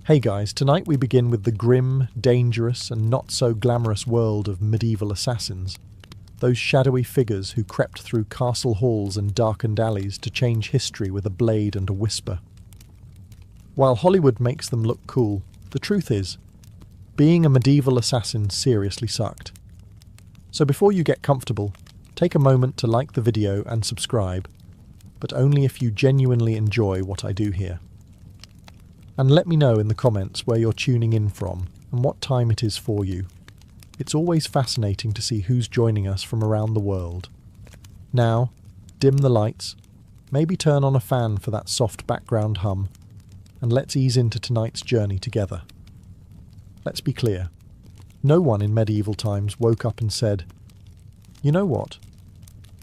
Hey guys, tonight we begin with the grim, dangerous and not so glamorous world of medieval assassins. Those shadowy figures who crept through castle halls and darkened alleys to change history with a blade and a whisper. While Hollywood makes them look cool, the truth is, being a medieval assassin seriously sucked. So before you get comfortable, take a moment to like the video and subscribe, but only if you genuinely enjoy what I do here. And let me know in the comments where you're tuning in from and what time it is for you. It's always fascinating to see who's joining us from around the world. Now, dim the lights, maybe turn on a fan for that soft background hum, and let's ease into tonight's journey together. Let's be clear. No one in medieval times woke up and said, "You know what?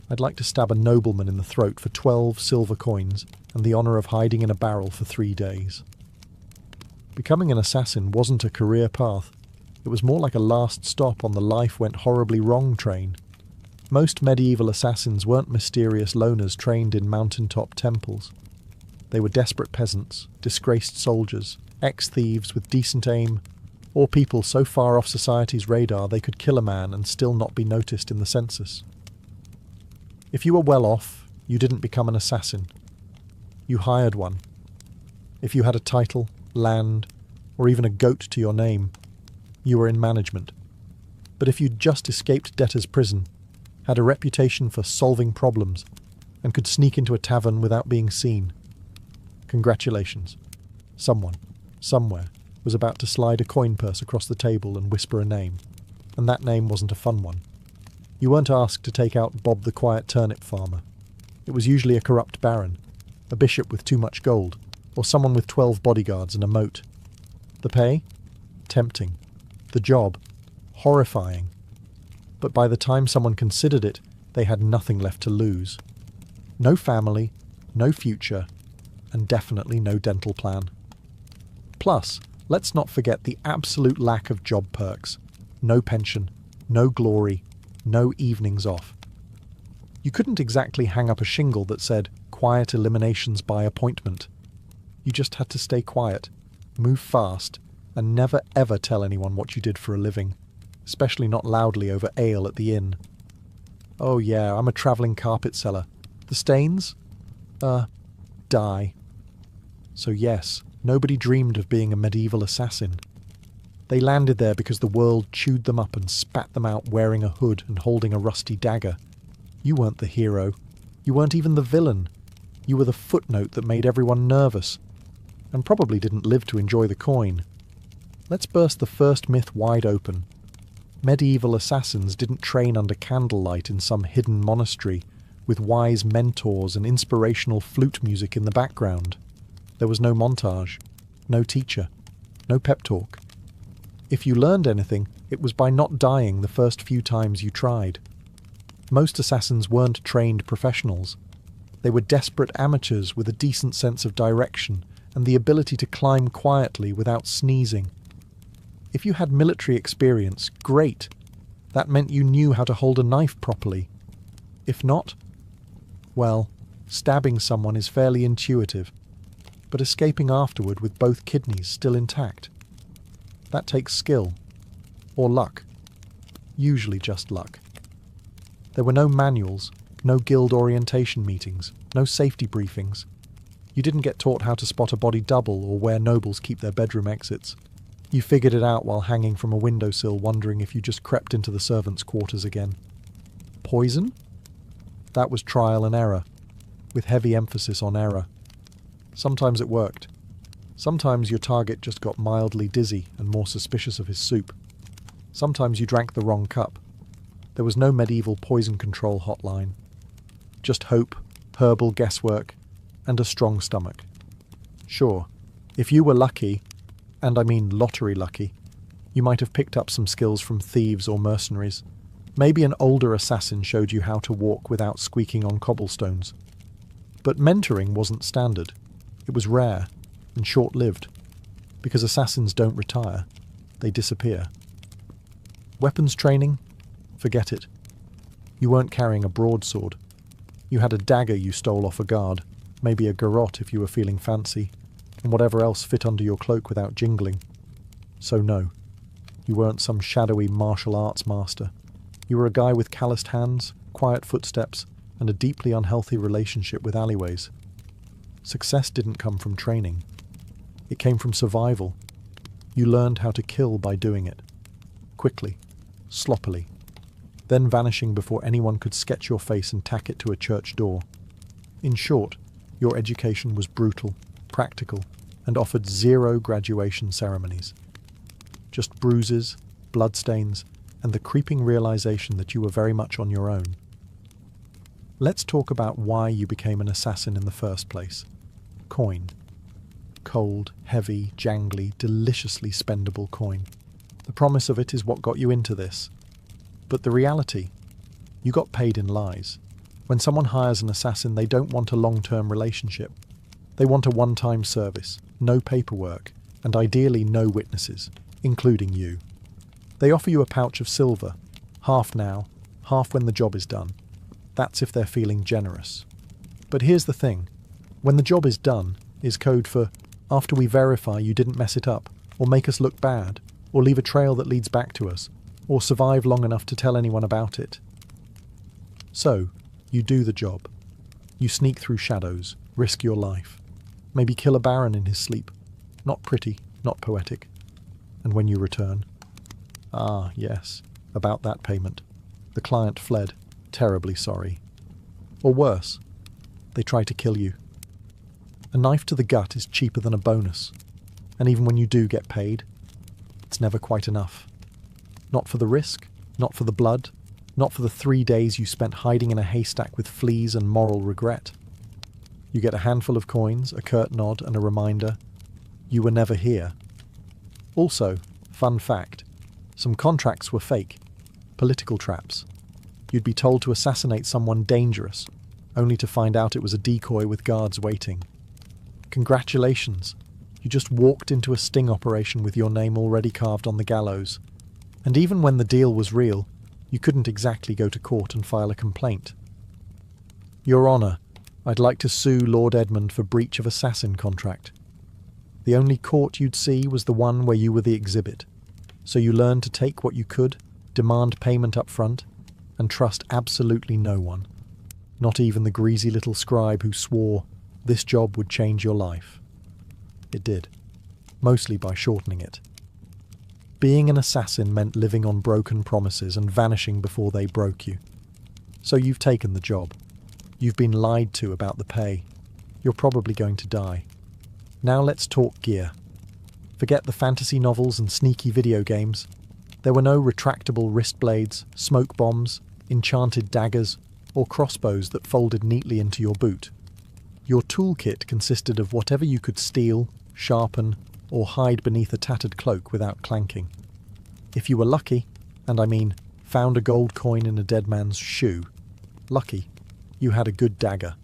I'd like to stab a nobleman in the throat for 12 silver coins and the honour of hiding in a barrel for 3 days." Becoming an assassin wasn't a career path. It was more like a last stop on the life went horribly wrong train. Most medieval assassins weren't mysterious loners trained in mountaintop temples. They were desperate peasants, disgraced soldiers, ex-thieves with decent aim, or people so far off society's radar they could kill a man and still not be noticed in the census. If you were well off, you didn't become an assassin. You hired one. If you had a title, land, or even a goat to your name, you were in management. But if you'd just escaped debtor's prison, had a reputation for solving problems, and could sneak into a tavern without being seen, congratulations. Someone, somewhere, was about to slide a coin purse across the table and whisper a name, and that name wasn't a fun one. You weren't asked to take out Bob the quiet turnip farmer. It was usually a corrupt baron, a bishop with too much gold, or someone with 12 bodyguards and a moat. The pay? Tempting. The job? Horrifying. But by the time someone considered it, they had nothing left to lose. No family, no future, and definitely no dental plan. Plus, let's not forget the absolute lack of job perks. No pension, no glory, no evenings off. You couldn't exactly hang up a shingle that said, "Quiet eliminations by appointment." You just had to stay quiet, move fast, and never ever tell anyone what you did for a living, especially not loudly over ale at the inn. "Oh yeah, I'm a travelling carpet seller. The stains? Die." So yes, nobody dreamed of being a medieval assassin. They landed there because the world chewed them up and spat them out wearing a hood and holding a rusty dagger. You weren't the hero. You weren't even the villain. You were the footnote that made everyone nervous, and probably didn't live to enjoy the coin. Let's burst the first myth wide open. Medieval assassins didn't train under candlelight in some hidden monastery, with wise mentors and inspirational flute music in the background. There was no montage, no teacher, no pep talk. If you learned anything, it was by not dying the first few times you tried. Most assassins weren't trained professionals. They were desperate amateurs with a decent sense of direction and the ability to climb quietly without sneezing. If you had military experience, great. That meant you knew how to hold a knife properly. If not, well, stabbing someone is fairly intuitive, but escaping afterward with both kidneys still intact, that takes skill. Or luck. Usually just luck. There were no manuals, no guild orientation meetings, no safety briefings. You didn't get taught how to spot a body double or where nobles keep their bedroom exits. You figured it out while hanging from a windowsill wondering if you just crept into the servants' quarters again. Poison? That was trial and error, with heavy emphasis on error. Sometimes it worked. Sometimes your target just got mildly dizzy and more suspicious of his soup. Sometimes you drank the wrong cup. There was no medieval poison control hotline. Just hope, herbal guesswork, and a strong stomach. Sure, if you were lucky, and I mean lottery lucky, you might have picked up some skills from thieves or mercenaries. Maybe an older assassin showed you how to walk without squeaking on cobblestones. But mentoring wasn't standard. It was rare and short-lived, because assassins don't retire, they disappear. Weapons training? Forget it. You weren't carrying a broadsword. You had a dagger you stole off a guard, maybe a garrote if you were feeling fancy, and whatever else fit under your cloak without jingling. So no, you weren't some shadowy martial arts master. You were a guy with calloused hands, quiet footsteps, and a deeply unhealthy relationship with alleyways. Success didn't come from training. It came from survival. You learned how to kill by doing it. Quickly, sloppily, then vanishing before anyone could sketch your face and tack it to a church door. In short, your education was brutal, practical, and offered zero graduation ceremonies. Just bruises, bloodstains, and the creeping realization that you were very much on your own. Let's talk about why you became an assassin in the first place. Coin. Cold, heavy, jangly, deliciously spendable coin. The promise of it is what got you into this. But the reality? You got paid in lies. When someone hires an assassin, they don't want a long-term relationship. They want a one-time service, no paperwork, and ideally no witnesses, including you. They offer you a pouch of silver, half now, half when the job is done. That's if they're feeling generous. But here's the thing. When the job is done is code for after we verify you didn't mess it up, or make us look bad, or leave a trail that leads back to us, or survive long enough to tell anyone about it. So, you do the job. You sneak through shadows, risk your life. Maybe kill a baron in his sleep. Not pretty, not poetic. And when you return... Ah, yes, about that payment. The client fled, terribly sorry. Or worse, they try to kill you. A knife to the gut is cheaper than a bonus. And even when you do get paid, it's never quite enough. Not for the risk, not for the blood, not for the 3 days you spent hiding in a haystack with fleas and moral regret. You get a handful of coins, a curt nod, and a reminder, you were never here. Also, fun fact, some contracts were fake, political traps. You'd be told to assassinate someone dangerous, only to find out it was a decoy with guards waiting. Congratulations, you just walked into a sting operation with your name already carved on the gallows. And even when the deal was real, you couldn't exactly go to court and file a complaint. Your Honour, I'd like to sue Lord Edmund for breach of assassin contract. The only court you'd see was the one where you were the exhibit, so you learned to take what you could, demand payment up front, and trust absolutely no one. Not even the greasy little scribe who swore this job would change your life. It did, mostly by shortening it. Being an assassin meant living on broken promises and vanishing before they broke you. So you've taken the job. You've been lied to about the pay. You're probably going to die. Now let's talk gear. Forget the fantasy novels and sneaky video games. There were no retractable wrist blades, smoke bombs, enchanted daggers, or crossbows that folded neatly into your boot. Your toolkit consisted of whatever you could steal, sharpen, or hide beneath a tattered cloak without clanking. If you were lucky, and I mean found a gold coin in a dead man's shoe, lucky, you had a good dagger.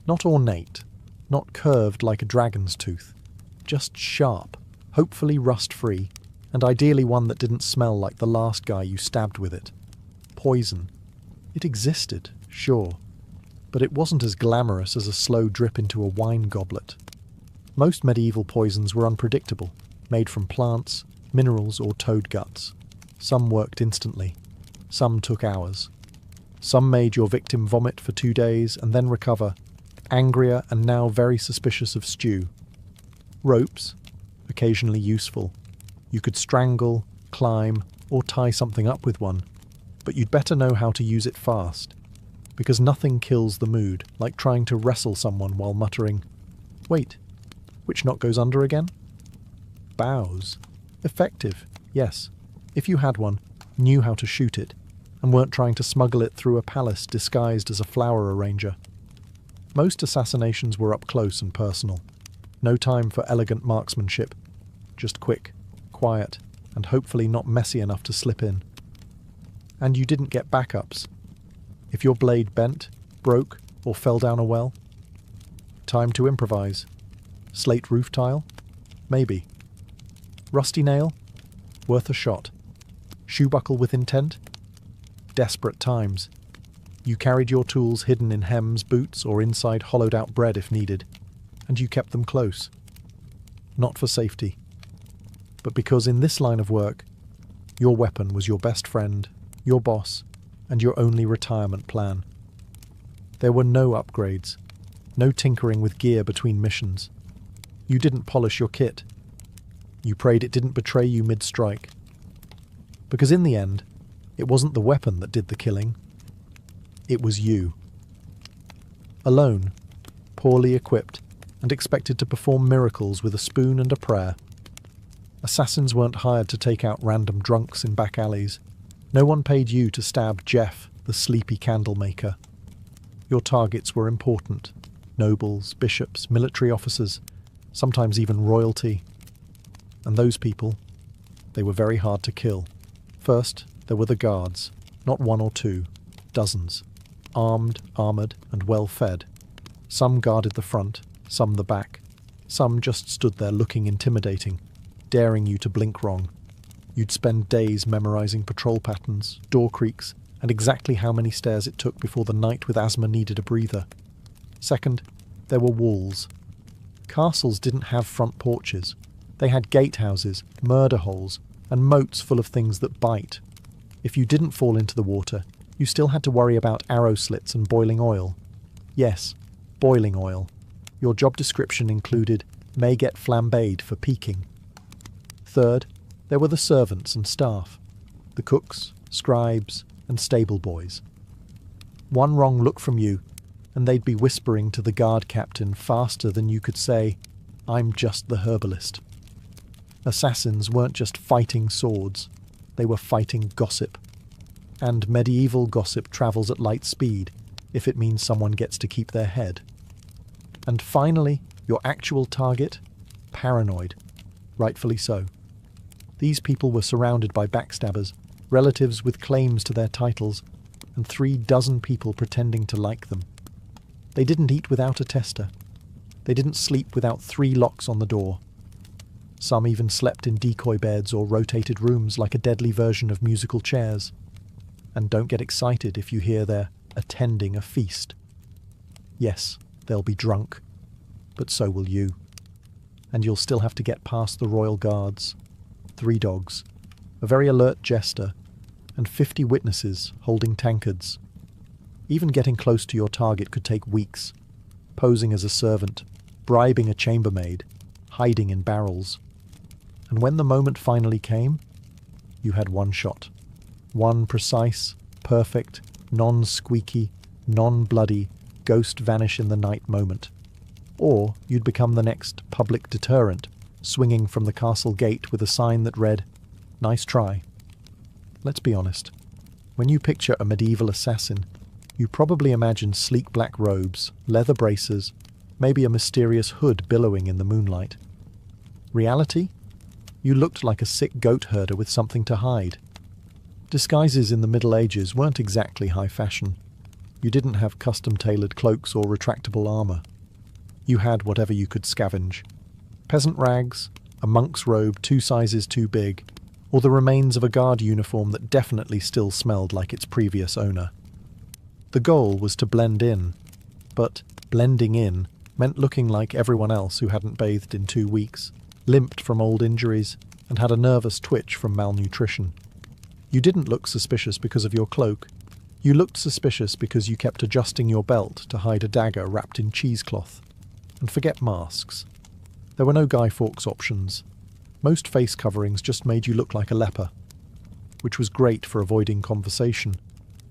Not ornate, not curved like a dragon's tooth, just sharp, hopefully rust-free, and ideally one that didn't smell like the last guy you stabbed with it. Poison. It existed, sure, but it wasn't as glamorous as a slow drip into a wine goblet. Most medieval poisons were unpredictable, made from plants, minerals, or toad guts. Some worked instantly. Some took hours. Some made your victim vomit for 2 days and then recover, angrier and now very suspicious of stew. Ropes, occasionally useful. You could strangle, climb, or tie something up with one, but you'd better know how to use it fast, because nothing kills the mood like trying to wrestle someone while muttering, "Wait, which knot goes under again?" Bows. Effective, yes, if you had one, knew how to shoot it, and weren't trying to smuggle it through a palace disguised as a flower arranger. Most assassinations were up close and personal. No time for elegant marksmanship. Just quick, quiet, and hopefully not messy enough to slip in. And you didn't get backups. If your blade bent, broke, or fell down a well, time to improvise. Slate roof tile? Maybe. Rusty nail? Worth a shot. Shoe buckle with intent? Desperate times. You carried your tools hidden in hems, boots, or inside hollowed-out bread if needed, and you kept them close. not for safety, but because in this line of work, your weapon was your best friend, your boss, and your only retirement plan. There were no upgrades, no tinkering with gear between missions. You didn't polish your kit. You prayed it didn't betray you mid-strike. Because in the end, it wasn't the weapon that did the killing. It was you. Alone, poorly equipped, and expected to perform miracles with a spoon and a prayer. Assassins weren't hired to take out random drunks in back alleys. No one paid you to stab Jeff, the sleepy candle maker. Your targets were important. Nobles, bishops, military officers, sometimes even royalty. And those people, they were very hard to kill. First, there were the guards, not one or two, dozens. Armed, armoured, and well-fed. Some guarded the front, some the back. Some just stood there looking intimidating, daring you to blink wrong. You'd spend days memorising patrol patterns, door creaks, and exactly how many stairs it took before the knight with asthma needed a breather. Second, there were walls. Castles didn't have front porches. They had gatehouses, murder holes, and moats full of things that bite. If you didn't fall into the water, you still had to worry about arrow slits and boiling oil. Yes, boiling oil. Your job description included may get flambéed for peeking. Third, there were the servants and staff, the cooks, scribes, and stable boys. One wrong look from you, and they'd be whispering to the guard captain faster than you could say, "I'm just the herbalist." Assassins weren't just fighting swords, they were fighting gossip. And medieval gossip travels at light speed, if it means someone gets to keep their head. And finally, your actual target? Paranoid. Rightfully so. These people were surrounded by backstabbers, relatives with claims to their titles, and 36 people pretending to like them. They didn't eat without a tester. They didn't sleep without 3 locks on the door. Some even slept in decoy beds or rotated rooms like a deadly version of musical chairs. And don't get excited if you hear they're attending a feast. Yes, they'll be drunk, but so will you. And you'll still have to get past the royal guards, 3 dogs, a very alert jester, and 50 witnesses holding tankards. Even getting close to your target could take weeks, posing as a servant, bribing a chambermaid, hiding in barrels. And when the moment finally came, you had one shot. One precise, perfect, non-squeaky, non-bloody, ghost vanish in the night moment. Or you'd become the next public deterrent, swinging from the castle gate with a sign that read, "Nice try." Let's be honest. When you picture a medieval assassin, you probably imagine sleek black robes, leather braces, maybe a mysterious hood billowing in the moonlight. Reality? You looked like a sick goat herder with something to hide. Disguises in the Middle Ages weren't exactly high fashion. You didn't have custom-tailored cloaks or retractable armour. You had whatever you could scavenge. Peasant rags, a monk's robe 2 sizes too big, or the remains of a guard uniform that definitely still smelled like its previous owner. The goal was to blend in, but blending in meant looking like everyone else who hadn't bathed in 2 weeks, limped from old injuries, and had a nervous twitch from malnutrition. You didn't look suspicious because of your cloak. You looked suspicious because you kept adjusting your belt to hide a dagger wrapped in cheesecloth. And forget masks. There were no Guy Fawkes options. Most face coverings just made you look like a leper, which was great for avoiding conversation,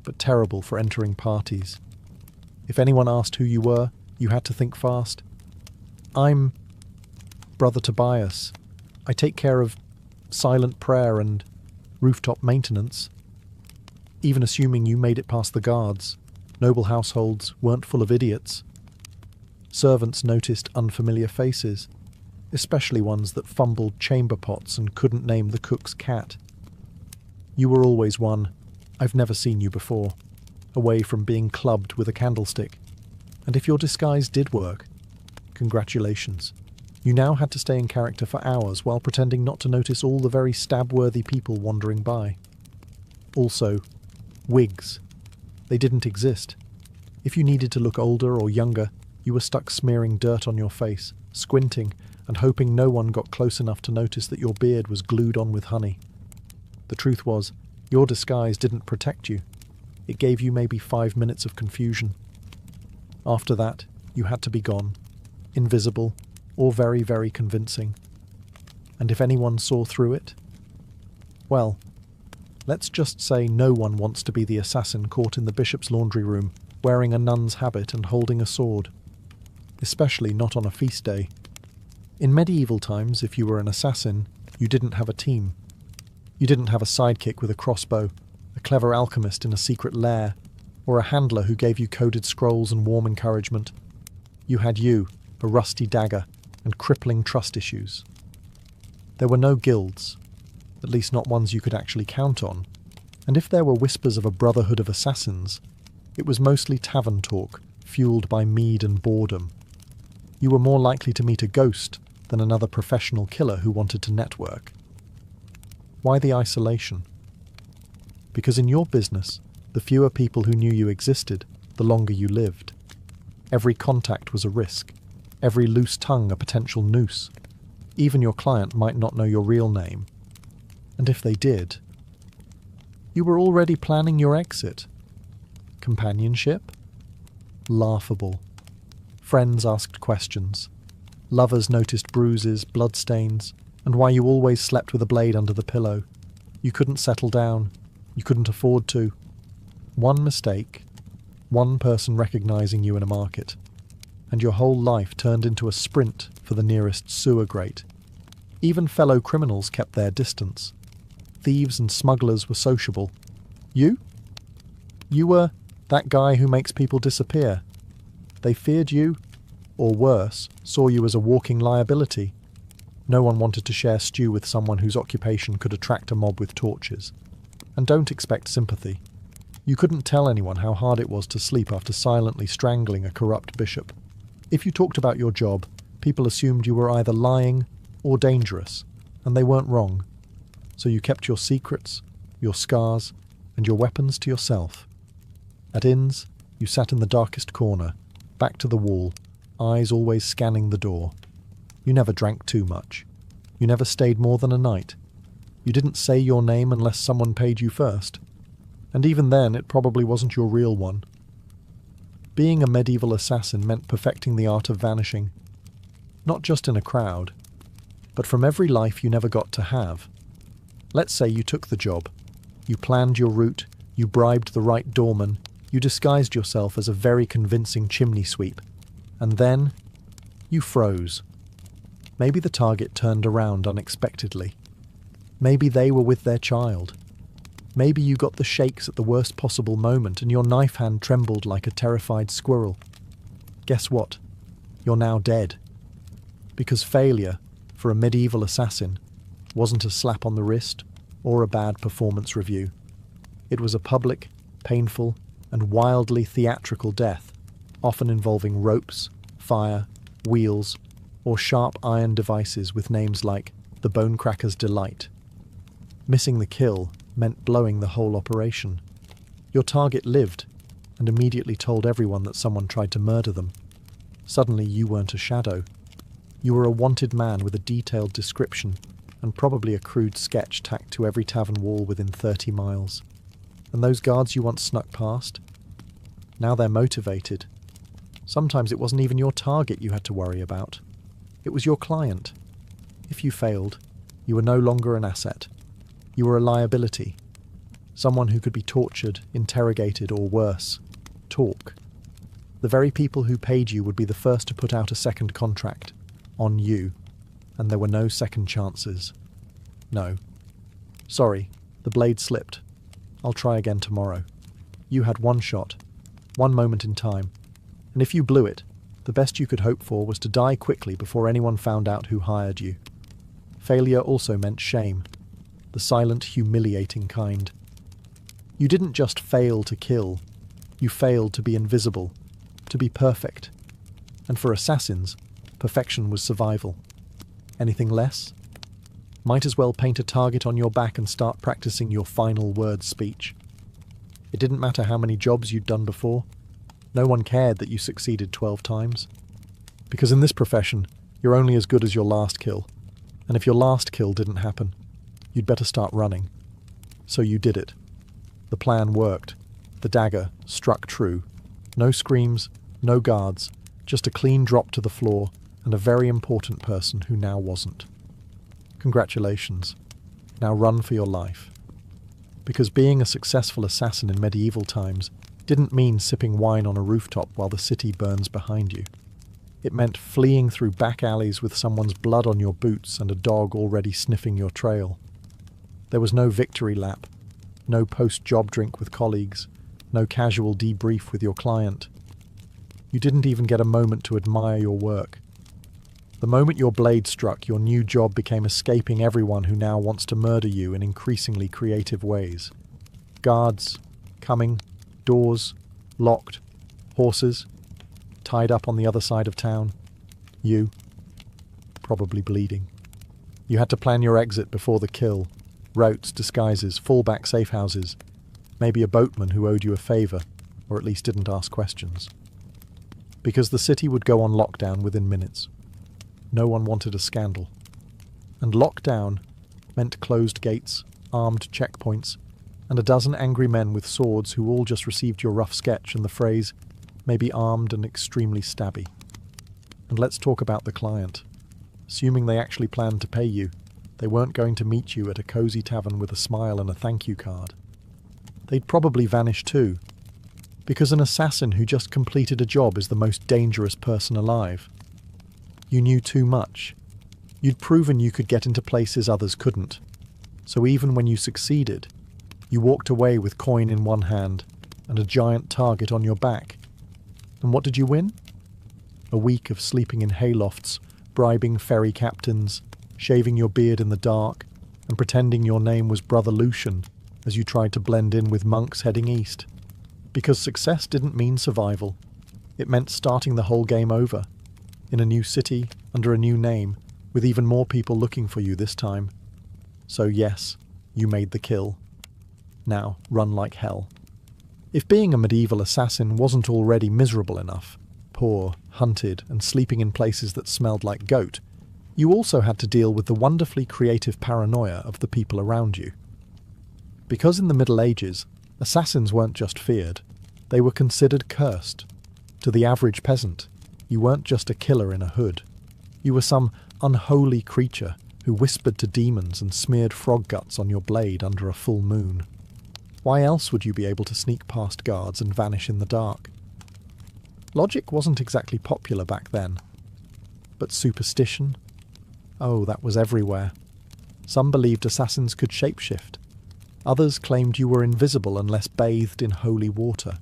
but terrible for entering parties. If anyone asked who you were, you had to think fast. "I'm Brother Tobias. I take care of silent prayer and rooftop maintenance." Even assuming you made it past the guards, noble households weren't full of idiots. Servants noticed unfamiliar faces, especially ones that fumbled chamber pots and couldn't name the cook's cat. You were always one, "I've never seen you before," away from being clubbed with a candlestick. And if your disguise did work, congratulations. You now had to stay in character for hours while pretending not to notice all the very stab-worthy people wandering by. Also, wigs. They didn't exist. If you needed to look older or younger, you were stuck smearing dirt on your face, squinting, and hoping no one got close enough to notice that your beard was glued on with honey. The truth was, your disguise didn't protect you. It gave you maybe 5 minutes of confusion. After that, you had to be gone, invisible, or very, very convincing. And if anyone saw through it, well, let's just say no one wants to be the assassin caught in the bishop's laundry room, wearing a nun's habit and holding a sword. Especially not on a feast day. In medieval times, if you were an assassin, you didn't have a team. You didn't have a sidekick with a crossbow, a clever alchemist in a secret lair, or a handler who gave you coded scrolls and warm encouragement. You had you, a rusty dagger, and crippling trust issues. There were no guilds, at least not ones you could actually count on, and if there were whispers of a brotherhood of assassins, it was mostly tavern talk, fueled by mead and boredom. You were more likely to meet a ghost than another professional killer who wanted to network. Why the isolation? Because in your business, the fewer people who knew you existed, the longer you lived. Every contact was a risk, every loose tongue a potential noose. Even your client might not know your real name. And if they did, you were already planning your exit. Companionship? Laughable. Friends asked questions. Lovers noticed bruises, bloodstains, and why you always slept with a blade under the pillow. You couldn't settle down. You couldn't afford to. One mistake, one person recognizing you in a market, and your whole life turned into a sprint for the nearest sewer grate. Even fellow criminals kept their distance. Thieves and smugglers were sociable. You? You were that guy who makes people disappear. They feared you, or worse, saw you as a walking liability. No one wanted to share stew with someone whose occupation could attract a mob with torches. And don't expect sympathy. You couldn't tell anyone how hard it was to sleep after silently strangling a corrupt bishop. If you talked about your job, people assumed you were either lying or dangerous, and they weren't wrong. So you kept your secrets, your scars, and your weapons to yourself. At inns, you sat in the darkest corner, back to the wall, eyes always scanning the door. You never drank too much. You never stayed more than a night. You didn't say your name unless someone paid you first. And even then, it probably wasn't your real one. Being a medieval assassin meant perfecting the art of vanishing. Not just in a crowd, but from every life you never got to have. Let's say you took the job. You planned your route, you bribed the right doorman, you disguised yourself as a very convincing chimney sweep. And then, you froze. Maybe the target turned around unexpectedly. Maybe they were with their child. Maybe you got the shakes at the worst possible moment and your knife hand trembled like a terrified squirrel. Guess what? You're now dead. Because failure, for a medieval assassin, wasn't a slap on the wrist or a bad performance review. It was a public, painful, and wildly theatrical death, often involving ropes, fire, wheels, or sharp iron devices with names like the Bonecracker's Delight. Missing the kill meant blowing the whole operation. Your target lived, and immediately told everyone that someone tried to murder them. Suddenly you weren't a shadow. You were a wanted man with a detailed description, and probably a crude sketch tacked to every tavern wall within 30 miles. And those guards you once snuck past? Now they're motivated. Sometimes it wasn't even your target you had to worry about. It was your client. If you failed, you were no longer an asset. You were a liability. Someone who could be tortured, interrogated, or worse. Talk. The very people who paid you would be the first to put out a second contract. On you. And there were no second chances. No. Sorry, the blade slipped. I'll try again tomorrow. You had one shot. One moment in time. And if you blew it, the best you could hope for was to die quickly before anyone found out who hired you. Failure also meant shame. The silent, humiliating kind. You didn't just fail to kill. You failed to be invisible. To be perfect. And for assassins, perfection was survival. Anything less? Might as well paint a target on your back and start practicing your final word speech. It didn't matter how many jobs you'd done before. No one cared that you succeeded 12 times. Because in this profession, You're only as good as your last kill. And if your last kill didn't happen, you'd better start running. So you did it. The plan worked. The dagger struck true. No screams, no guards, just a clean drop to the floor and a very important person who now wasn't. Congratulations. Now run for your life. Because being a successful assassin in medieval times didn't mean sipping wine on a rooftop while the city burns behind you. It meant fleeing through back alleys with someone's blood on your boots and a dog already sniffing your trail. There was no victory lap, no post-job drink with colleagues, no casual debrief with your client. You didn't even get a moment to admire your work. The moment your blade struck, your new job became escaping everyone who now wants to murder you in increasingly creative ways. Guards, coming, doors, locked, horses, tied up on the other side of town. You, probably bleeding. You had to plan your exit before the kill. Routes, disguises, fallback safe houses. Maybe a boatman who owed you a favour, or at least didn't ask questions. Because the city would go on lockdown within minutes. No one wanted a scandal. And lockdown meant closed gates, armed checkpoints, and a dozen angry men with swords who all just received your rough sketch and the phrase, maybe armed and extremely stabby. And let's talk about the client. Assuming they actually planned to pay you, they weren't going to meet you at a cosy tavern with a smile and a thank you card. They'd probably vanish too, because an assassin who just completed a job is the most dangerous person alive. You knew too much. You'd proven you could get into places others couldn't. So even when you succeeded, you walked away with coin in one hand and a giant target on your back. And what did you win? A week of sleeping in haylofts, bribing ferry captains, shaving your beard in the dark, and pretending your name was Brother Lucian as you tried to blend in with monks heading east. Because success didn't mean survival. It meant starting the whole game over. In a new city, under a new name, with even more people looking for you this time. So yes, you made the kill. Now, run like hell. If being a medieval assassin wasn't already miserable enough, poor, hunted, and sleeping in places that smelled like goat, you also had to deal with the wonderfully creative paranoia of the people around you. Because in the Middle Ages, assassins weren't just feared, they were considered cursed. To the average peasant, you weren't just a killer in a hood. You were some unholy creature who whispered to demons and smeared frog guts on your blade under a full moon. Why else would you be able to sneak past guards and vanish in the dark? Logic wasn't exactly popular back then. But superstition? Oh, that was everywhere. Some believed assassins could shapeshift. Others claimed you were invisible unless bathed in holy water.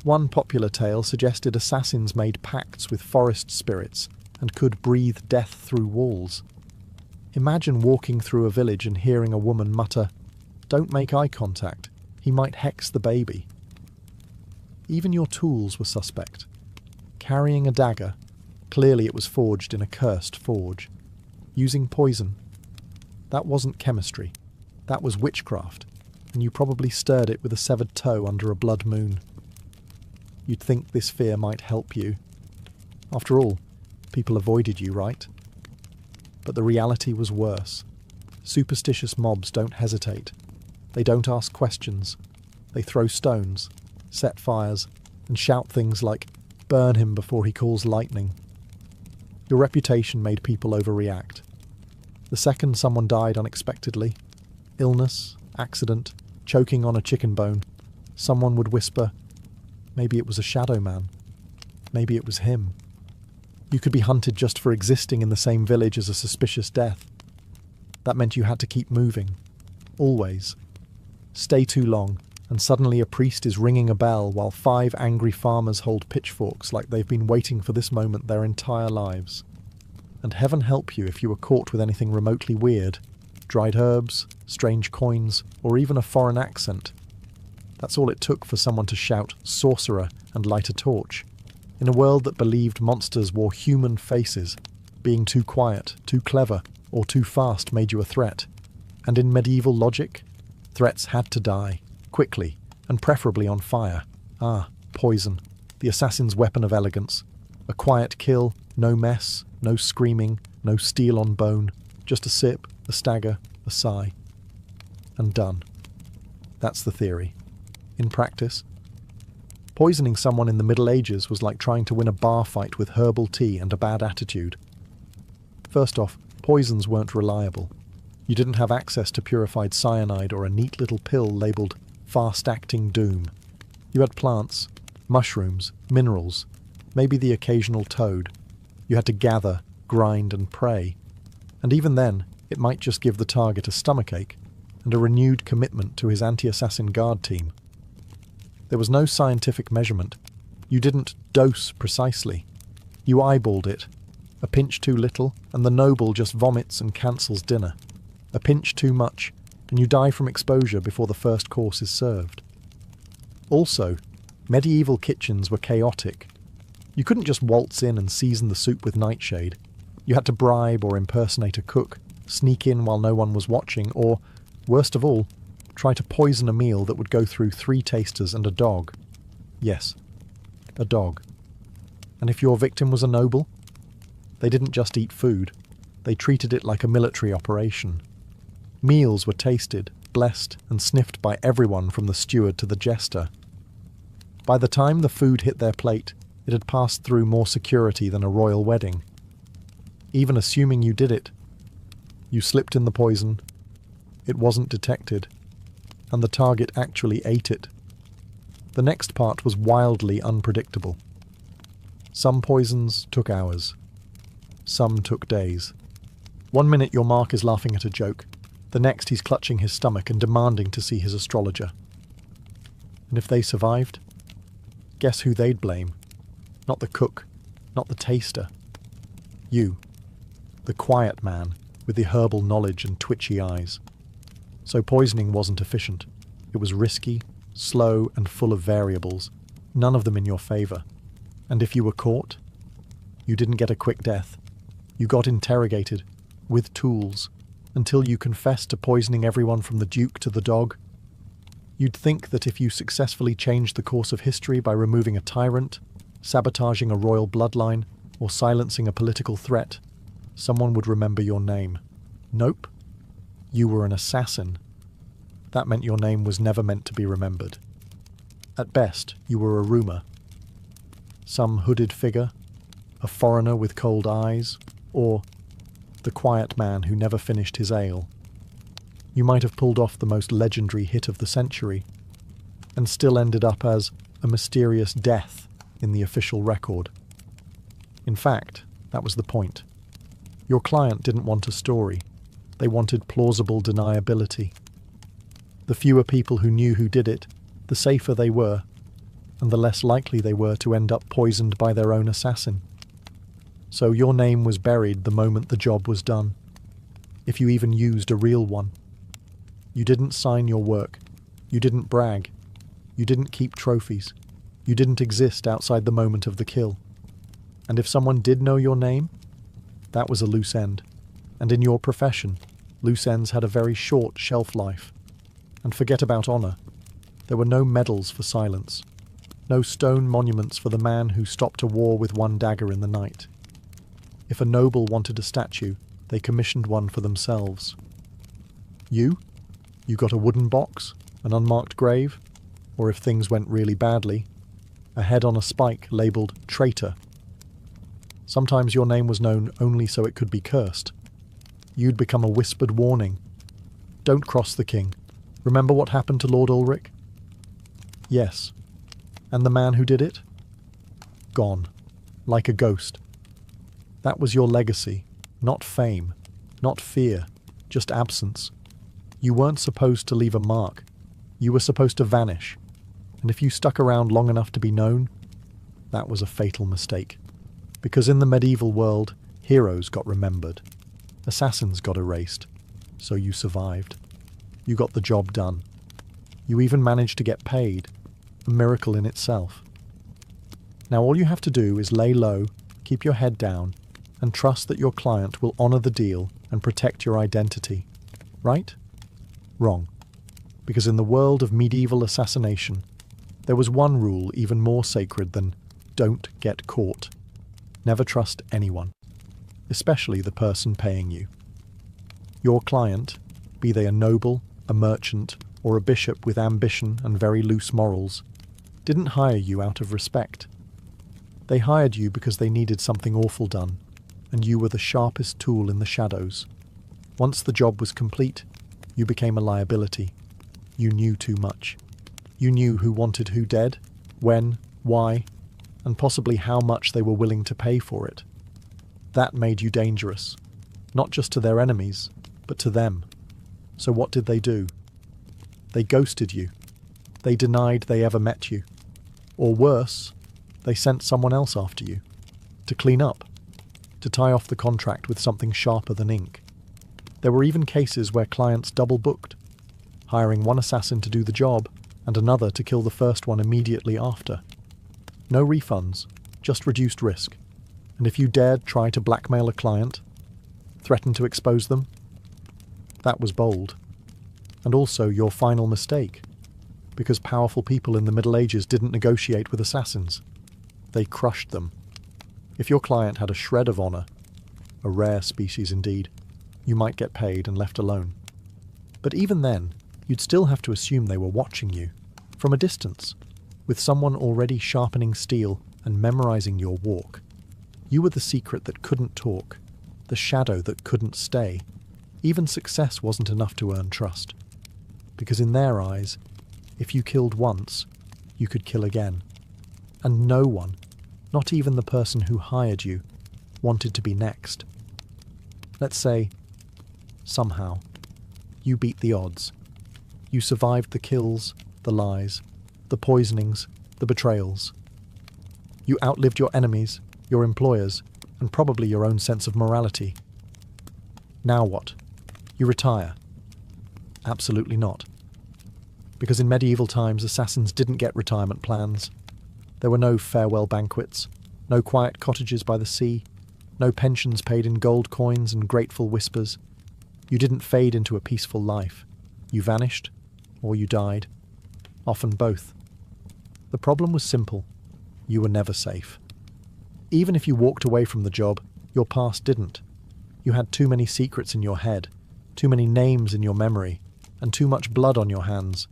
One popular tale suggested assassins made pacts with forest spirits and could breathe death through walls. Imagine walking through a village and hearing a woman mutter, "Don't make eye contact, he might hex the baby." Even your tools were suspect. Carrying a dagger, clearly it was forged in a cursed forge. Using poison, that wasn't chemistry, that was witchcraft, and you probably stirred it with a severed toe under a blood moon. You'd think this fear might help you. After all, people avoided you, right? But the reality was worse. Superstitious mobs don't hesitate. They don't ask questions. They throw stones, set fires, and shout things like, "Burn him before he calls lightning." Your reputation made people overreact. The second someone died unexpectedly, illness, accident, choking on a chicken bone, someone would whisper, "Maybe it was a shadow man. Maybe it was him." You could be hunted just for existing in the same village as a suspicious death. That meant you had to keep moving. Always. Stay too long, and suddenly a priest is ringing a bell while 5 angry farmers hold pitchforks like they've been waiting for this moment their entire lives. And heaven help you if you were caught with anything remotely weird. Dried herbs, strange coins, or even a foreign accent. That's all it took for someone to shout "sorcerer" and light a torch. In a world that believed monsters wore human faces, being too quiet, too clever, or too fast made you a threat. And in medieval logic, threats had to die, quickly, and preferably on fire. Ah, poison, the assassin's weapon of elegance. A quiet kill, no mess, no screaming, no steel on bone, just a sip, a stagger, a sigh. And done. That's the theory. In practice, poisoning someone in the Middle Ages was like trying to win a bar fight with herbal tea and a bad attitude. First off, poisons weren't reliable. You didn't have access to purified cyanide or a neat little pill labelled fast-acting doom. You had plants, mushrooms, minerals, maybe the occasional toad. You had to gather, grind and pray. And even then, it might just give the target a stomachache and a renewed commitment to his anti-assassin guard team. There was no scientific measurement. You didn't dose precisely. You eyeballed it. A pinch too little, and the noble just vomits and cancels dinner. A pinch too much, and you die from exposure before the first course is served. Also, medieval kitchens were chaotic. You couldn't just waltz in and season the soup with nightshade. You had to bribe or impersonate a cook, sneak in while no one was watching, or, worst of all, try to poison a meal that would go through 3 tasters and a dog. Yes, a dog. And if your victim was a noble, they didn't just eat food, they treated it like a military operation. Meals were tasted, blessed, and sniffed by everyone from the steward to the jester. By the time the food hit their plate, it had passed through more security than a royal wedding. Even assuming you did it, you slipped in the poison, it wasn't detected, and the target actually ate it. The next part was wildly unpredictable. Some poisons took hours. Some took days. 1 minute your mark is laughing at a joke, the next he's clutching his stomach and demanding to see his astrologer. And if they survived, guess who they'd blame? Not the cook, not the taster. You, the quiet man with the herbal knowledge and twitchy eyes. So poisoning wasn't efficient. It was risky, slow, and full of variables, none of them in your favour. And if you were caught, you didn't get a quick death. You got interrogated, with tools, until you confessed to poisoning everyone from the Duke to the dog. You'd think that if you successfully changed the course of history by removing a tyrant, sabotaging a royal bloodline, or silencing a political threat, someone would remember your name. Nope. You were an assassin. That meant your name was never meant to be remembered. At best, you were a rumour. Some hooded figure, a foreigner with cold eyes, or the quiet man who never finished his ale. You might have pulled off the most legendary hit of the century, and still ended up as a mysterious death in the official record. In fact, that was the point. Your client didn't want a story. They wanted plausible deniability. The fewer people who knew who did it, the safer they were, and the less likely they were to end up poisoned by their own assassin. So your name was buried the moment the job was done, if you even used a real one. You didn't sign your work. You didn't brag. You didn't keep trophies. You didn't exist outside the moment of the kill. And if someone did know your name, that was a loose end. And in your profession, loose ends had a very short shelf life. And forget about honour. There were no medals for silence. No stone monuments for the man who stopped a war with one dagger in the night. If a noble wanted a statue, they commissioned one for themselves. You got a wooden box, an unmarked grave, or if things went really badly, a head on a spike labelled traitor. Sometimes your name was known only so it could be cursed. You'd become a whispered warning. Don't cross the king. Remember what happened to Lord Ulrich? Yes. And the man who did it? Gone. Like a ghost. That was your legacy. Not fame. Not fear. Just absence. You weren't supposed to leave a mark. You were supposed to vanish. And if you stuck around long enough to be known, that was a fatal mistake. Because in the medieval world, heroes got remembered. Assassins got erased. So you survived. You got the job done. You even managed to get paid. A miracle in itself. Now all you have to do is lay low, keep your head down, and trust that your client will honour the deal and protect your identity. Right? Wrong. Because in the world of medieval assassination, there was one rule even more sacred than don't get caught. Never trust anyone, especially the person paying you. Your client, be they a noble, a merchant, or a bishop with ambition and very loose morals, didn't hire you out of respect. They hired you because they needed something awful done, and you were the sharpest tool in the shadows. Once the job was complete, you became a liability. You knew too much. You knew who wanted who dead, when, why, and possibly how much they were willing to pay for it. That made you dangerous, not just to their enemies, but to them. So what did they do? They ghosted you. They denied they ever met you. Or worse, they sent someone else after you, to clean up, to tie off the contract with something sharper than ink. There were even cases where clients double-booked, hiring one assassin to do the job and another to kill the first one immediately after. No refunds, just reduced risk. And if you dared try to blackmail a client, threaten to expose them, that was bold. And also your final mistake, because powerful people in the Middle Ages didn't negotiate with assassins. They crushed them. If your client had a shred of honor, a rare species indeed, you might get paid and left alone. But even then, you'd still have to assume they were watching you, from a distance, with someone already sharpening steel and memorizing your walk. You were the secret that couldn't talk, the shadow that couldn't stay. Even success wasn't enough to earn trust. Because in their eyes, if you killed once, you could kill again. And no one, not even the person who hired you, wanted to be next. Let's say, somehow, you beat the odds. You survived the kills, the lies, the poisonings, the betrayals. You outlived your enemies, your employers, and probably your own sense of morality. Now what? You retire? Absolutely not. Because in medieval times, assassins didn't get retirement plans. There were no farewell banquets, no quiet cottages by the sea, no pensions paid in gold coins and grateful whispers. You didn't fade into a peaceful life. You vanished, or you died. Often both. The problem was simple. You were never safe. Even if you walked away from the job, your past didn't. You had too many secrets in your head, too many names in your memory, and too much blood on your hands.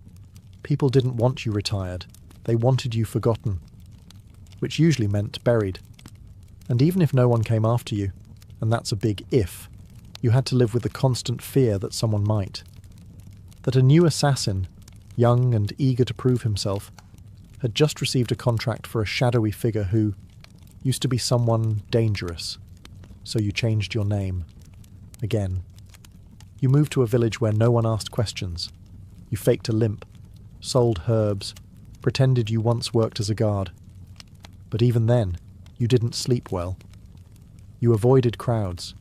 People didn't want you retired. They wanted you forgotten, which usually meant buried. And even if no one came after you, and that's a big if, you had to live with the constant fear that someone might. That a new assassin, young and eager to prove himself, had just received a contract for a shadowy figure who used to be someone dangerous. So you changed your name. Again. You moved to a village where no one asked questions. You faked a limp, sold herbs, pretended you once worked as a guard. But even then, you didn't sleep well. You avoided crowds.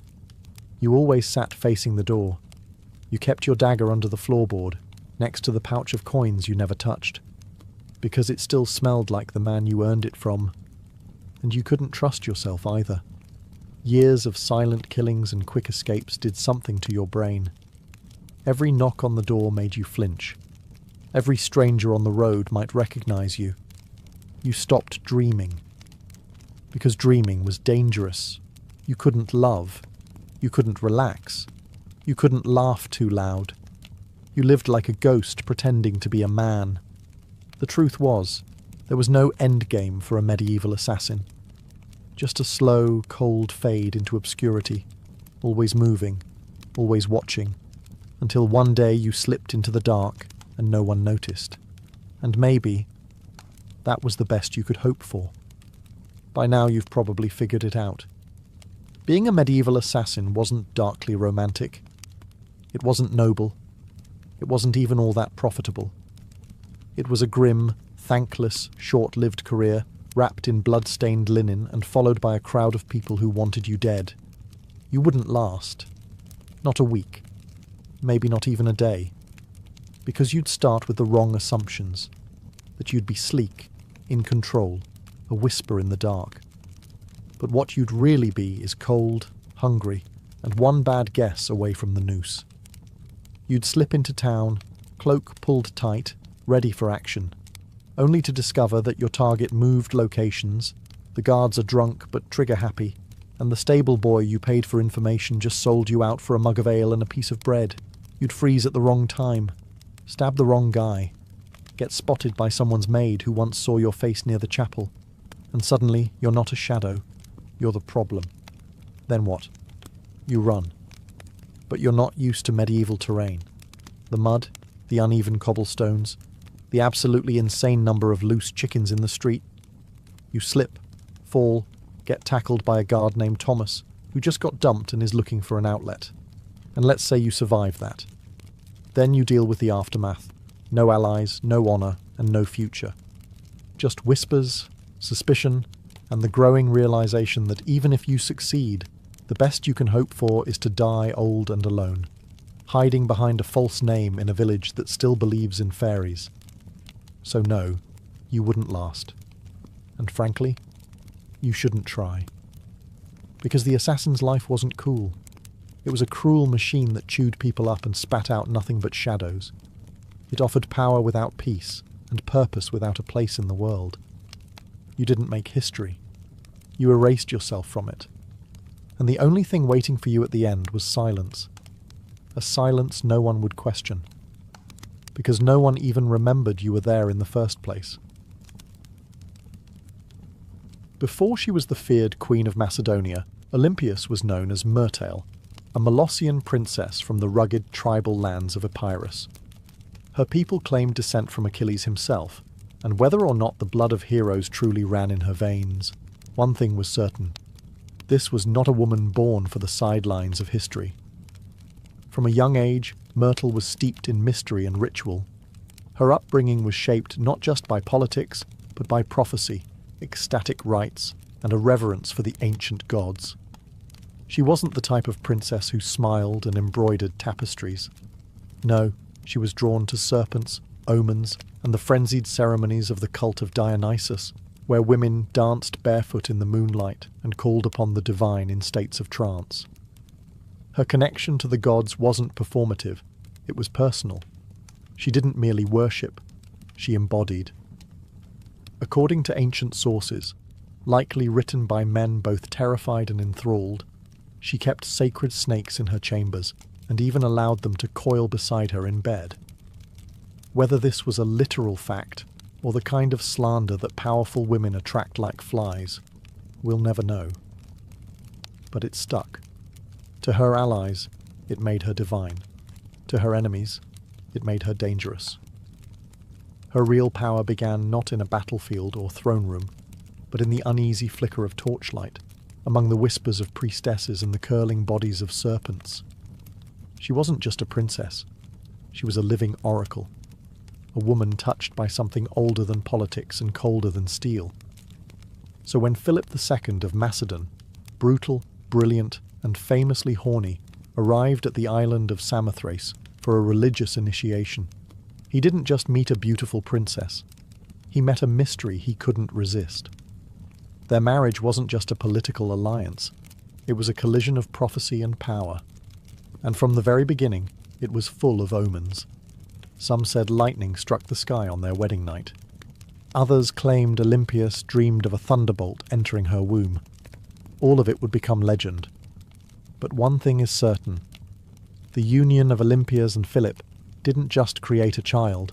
You always sat facing the door. You kept your dagger under the floorboard, next to the pouch of coins you never touched, because it still smelled like the man you earned it from. And you couldn't trust yourself either. Years of silent killings and quick escapes did something to your brain. Every knock on the door made you flinch. Every stranger on the road might recognize you. You stopped dreaming. Because dreaming was dangerous. You couldn't love. You couldn't relax. You couldn't laugh too loud. You lived like a ghost pretending to be a man. The truth was, there was no endgame for a medieval assassin. Just a slow, cold fade into obscurity, always moving, always watching, until one day you slipped into the dark and no one noticed. And maybe that was the best you could hope for. By now you've probably figured it out. Being a medieval assassin wasn't darkly romantic. It wasn't noble. It wasn't even all that profitable. It was a grim, thankless, short-lived career, wrapped in blood-stained linen and followed by a crowd of people who wanted you dead. You wouldn't last. Not a week. Maybe not even a day. Because you'd start with the wrong assumptions. That you'd be sleek, in control, a whisper in the dark. But what you'd really be is cold, hungry, and one bad guess away from the noose. You'd slip into town, cloak pulled tight, ready for action, only to discover that your target moved locations, The guards are drunk but trigger-happy, and the stable boy you paid for information just sold you out for a mug of ale and a piece of bread. You'd freeze at the wrong time, stab the wrong guy, get spotted by someone's maid who once saw your face near the chapel, and suddenly you're not a shadow, you're the problem. Then what? You run. But you're not used to medieval terrain. The mud, the uneven cobblestones, the absolutely insane number of loose chickens in the street. You slip, fall, get tackled by a guard named Thomas, who just got dumped and is looking for an outlet. And let's say you survive that. Then you deal with the aftermath. No allies, no honour, and no future. Just whispers, suspicion, and the growing realisation that even if you succeed, the best you can hope for is to die old and alone, hiding behind a false name in a village that still believes in fairies. So no, you wouldn't last. And frankly, you shouldn't try. Because the assassin's life wasn't cool. It was a cruel machine that chewed people up and spat out nothing but shadows. It offered power without peace, and purpose without a place in the world. You didn't make history. You erased yourself from it. And the only thing waiting for you at the end was silence. A silence no one would question. Because no one even remembered you were there in the first place. Before she was the feared Queen of Macedonia, Olympias was known as Myrtale, a Molossian princess from the rugged tribal lands of Epirus. Her people claimed descent from Achilles himself, and whether or not the blood of heroes truly ran in her veins, one thing was certain. This was not a woman born for the sidelines of history. From a young age, Myrtle was steeped in mystery and ritual. Her upbringing was shaped not just by politics, but by prophecy, ecstatic rites, and a reverence for the ancient gods. She wasn't the type of princess who smiled and embroidered tapestries. No, she was drawn to serpents, omens, and the frenzied ceremonies of the cult of Dionysus, where women danced barefoot in the moonlight and called upon the divine in states of trance. Her connection to the gods wasn't performative, it was personal. She didn't merely worship, she embodied. According to ancient sources, likely written by men both terrified and enthralled, she kept sacred snakes in her chambers and even allowed them to coil beside her in bed. Whether this was a literal fact or the kind of slander that powerful women attract like flies, we'll never know. But it stuck. To her allies, it made her divine. To her enemies, it made her dangerous. Her real power began not in a battlefield or throne room, but in the uneasy flicker of torchlight, among the whispers of priestesses and the curling bodies of serpents. She wasn't just a princess. She was a living oracle. A woman touched by something older than politics and colder than steel. So when Philip II of Macedon, brutal, brilliant, and famously horny, arrived at the island of Samothrace for a religious initiation, he didn't just meet a beautiful princess. He met a mystery he couldn't resist. Their marriage wasn't just a political alliance. It was a collision of prophecy and power. And from the very beginning, it was full of omens. Some said lightning struck the sky on their wedding night. Others claimed Olympias dreamed of a thunderbolt entering her womb. All of it would become legend. But one thing is certain. The union of Olympias and Philip didn't just create a child.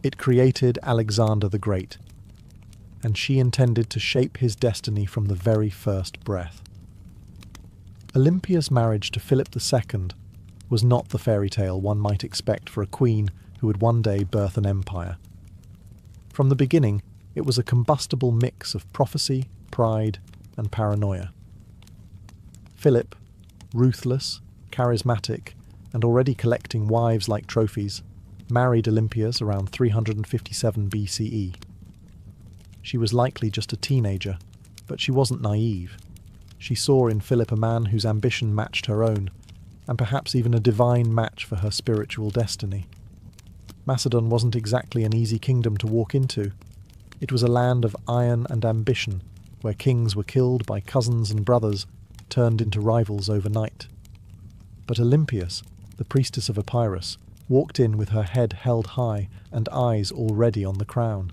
It created Alexander the Great. And she intended to shape his destiny from the very first breath. Olympia's marriage to Philip II was not the fairy tale one might expect for a queen who would one day birth an empire. From the beginning, it was a combustible mix of prophecy, pride, and paranoia. Philip, ruthless, charismatic, and already collecting wives like trophies, married Olympias around 357 BCE. She was likely just a teenager, but she wasn't naive. She saw in Philip a man whose ambition matched her own, and perhaps even a divine match for her spiritual destiny. Macedon wasn't exactly an easy kingdom to walk into. It was a land of iron and ambition, where kings were killed by cousins and brothers, turned into rivals overnight. But Olympias, the priestess of Epirus, walked in with her head held high and eyes already on the crown.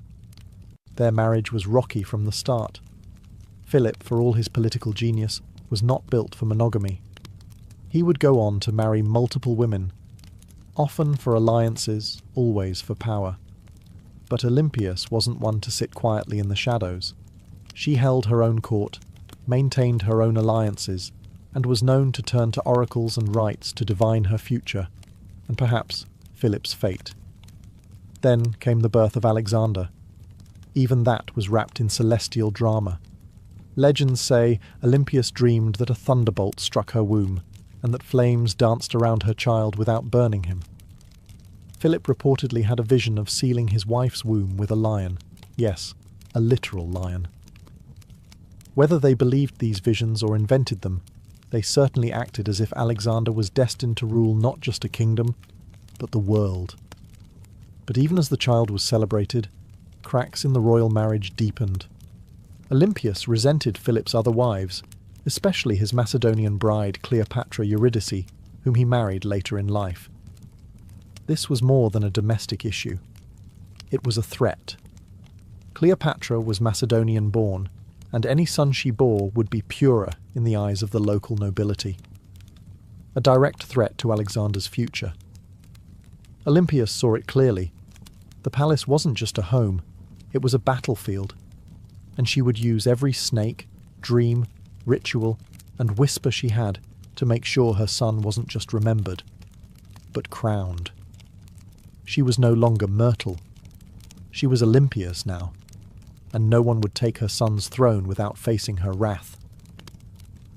Their marriage was rocky from the start. Philip, for all his political genius, was not built for monogamy. He would go on to marry multiple women, often for alliances, always for power. But Olympias wasn't one to sit quietly in the shadows. She held her own court, maintained her own alliances, and was known to turn to oracles and rites to divine her future, and perhaps Philip's fate. Then came the birth of Alexander. Even that was wrapped in celestial drama. Legends say Olympias dreamed that a thunderbolt struck her womb, and that flames danced around her child without burning him. Philip reportedly had a vision of sealing his wife's womb with a lion. Yes, a literal lion. Whether they believed these visions or invented them, they certainly acted as if Alexander was destined to rule not just a kingdom, but the world. But even as the child was celebrated, cracks in the royal marriage deepened. Olympias resented Philip's other wives, especially his Macedonian bride Cleopatra Eurydice, whom he married later in life. This was more than a domestic issue. It was a threat. Cleopatra was Macedonian-born, and any son she bore would be purer in the eyes of the local nobility. A direct threat to Alexander's future. Olympias saw it clearly. The palace wasn't just a home, it was a battlefield, and she would use every snake, dream, ritual, and whisper she had to make sure her son wasn't just remembered, but crowned. She was no longer Myrtle. She was Olympias now, and no one would take her son's throne without facing her wrath.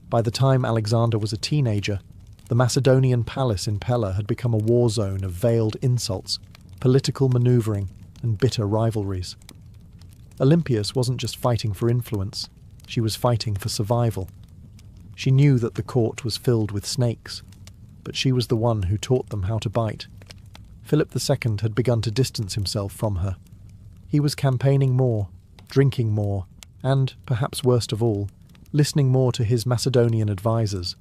By the time Alexander was a teenager, the Macedonian palace in Pella had become a war zone of veiled insults, political manoeuvring, and bitter rivalries. Olympias wasn't just fighting for influence, she was fighting for survival. She knew that the court was filled with snakes, but she was the one who taught them how to bite. Philip II had begun to distance himself from her. He was campaigning more, drinking more, and, perhaps worst of all, listening more to his Macedonian advisors.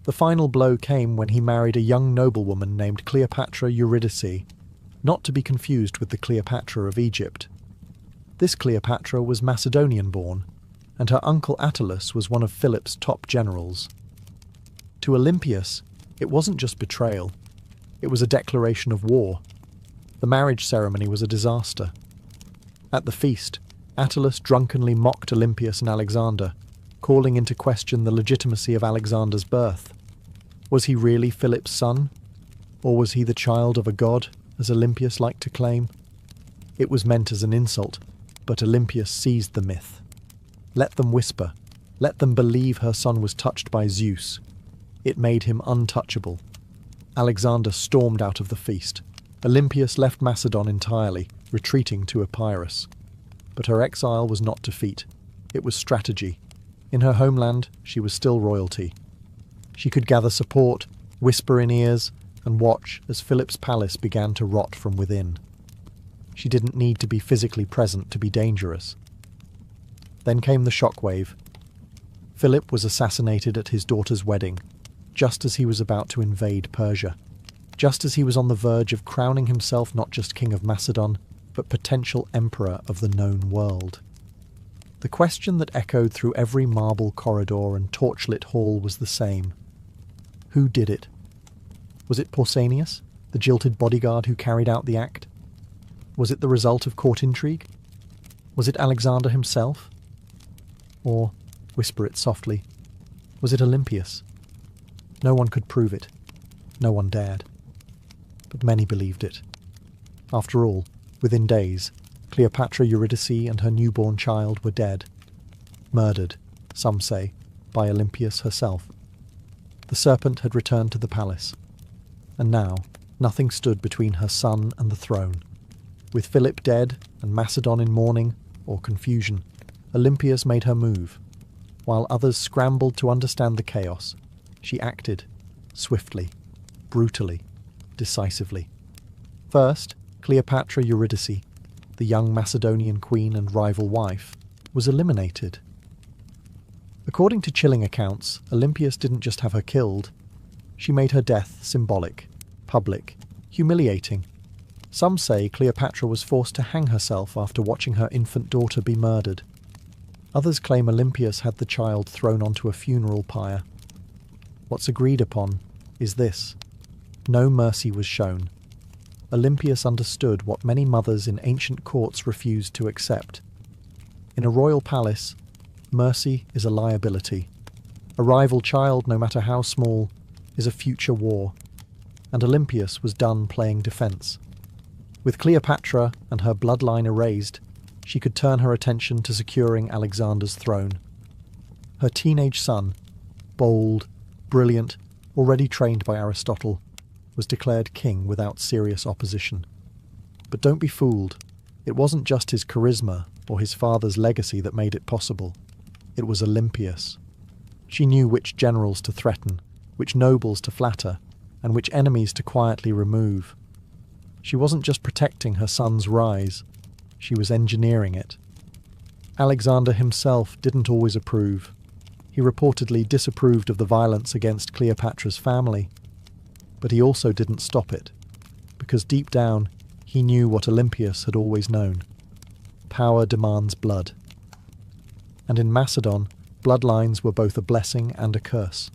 The final blow came when he married a young noblewoman named Cleopatra Eurydice, not to be confused with the Cleopatra of Egypt. This Cleopatra was Macedonian-born, and her uncle Attalus was one of Philip's top generals. To Olympias, it wasn't just betrayal, it was a declaration of war. The marriage ceremony was a disaster. At the feast, Attalus drunkenly mocked Olympias and Alexander, calling into question the legitimacy of Alexander's birth. Was he really Philip's son? Or was he the child of a god, as Olympias liked to claim? It was meant as an insult, but Olympias seized the myth. Let them whisper. Let them believe her son was touched by Zeus. It made him untouchable. Alexander stormed out of the feast. Olympias left Macedon entirely, retreating to Epirus. But her exile was not defeat. It was strategy. In her homeland, she was still royalty. She could gather support, whisper in ears, and watch as Philip's palace began to rot from within. She didn't need to be physically present to be dangerous. Then came the shockwave. Philip was assassinated at his daughter's wedding, just as he was about to invade Persia, just as he was on the verge of crowning himself not just king of Macedon, but potential emperor of the known world. The question that echoed through every marble corridor and torchlit hall was the same. Who did it? Was it Pausanias, the jilted bodyguard who carried out the act? Was it the result of court intrigue? Was it Alexander himself? Or, whisper it softly, was it Olympias? No one could prove it. No one dared. But many believed it. After all, within days, Cleopatra Eurydice and her newborn child were dead. Murdered, some say, by Olympias herself. The serpent had returned to the palace. And now, nothing stood between her son and the throne. With Philip dead and Macedon in mourning, or confusion, Olympias made her move. While others scrambled to understand the chaos, she acted, swiftly, brutally, decisively. First, Cleopatra Eurydice, the young Macedonian queen and rival wife, was eliminated. According to chilling accounts, Olympias didn't just have her killed, she made her death symbolic, public, humiliating. Some say Cleopatra was forced to hang herself after watching her infant daughter be murdered. Others claim Olympias had the child thrown onto a funeral pyre. What's agreed upon is this: no mercy was shown. Olympias understood what many mothers in ancient courts refused to accept. In a royal palace, mercy is a liability. A rival child, no matter how small, is a future war, and Olympias was done playing defence. With Cleopatra and her bloodline erased, she could turn her attention to securing Alexander's throne. Her teenage son, bold, brilliant, already trained by Aristotle, was declared king without serious opposition. But don't be fooled. It wasn't just his charisma or his father's legacy that made it possible. It was Olympias. She knew which generals to threaten, which nobles to flatter, and which enemies to quietly remove. She wasn't just protecting her son's rise, she was engineering it. Alexander himself didn't always approve. He reportedly disapproved of the violence against Cleopatra's family, but he also didn't stop it, because deep down he knew what Olympias had always known. Power demands blood. And in Macedon, bloodlines were both a blessing and a curse.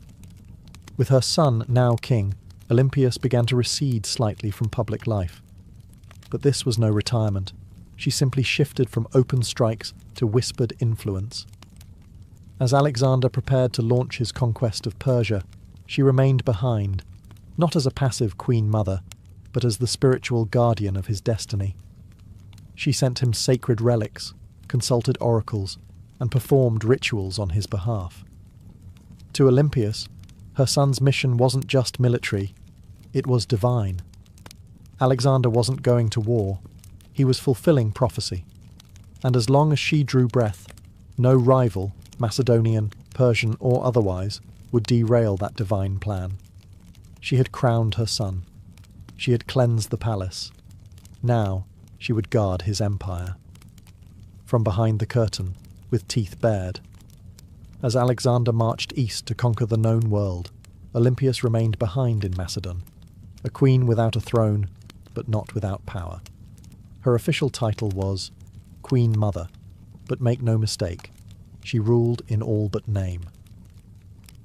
With her son now king, Olympias began to recede slightly from public life. But this was no retirement. She simply shifted from open strikes to whispered influence. As Alexander prepared to launch his conquest of Persia, she remained behind, not as a passive queen mother, but as the spiritual guardian of his destiny. She sent him sacred relics, consulted oracles, and performed rituals on his behalf. To Olympias, her son's mission wasn't just military, it was divine. Alexander wasn't going to war, he was fulfilling prophecy. And as long as she drew breath, no rival, Macedonian, Persian or otherwise, would derail that divine plan. She had crowned her son. She had cleansed the palace. Now she would guard his empire. From behind the curtain, with teeth bared. As Alexander marched east to conquer the known world, Olympias remained behind in Macedon, a queen without a throne, but not without power. Her official title was Queen Mother, but make no mistake, she ruled in all but name.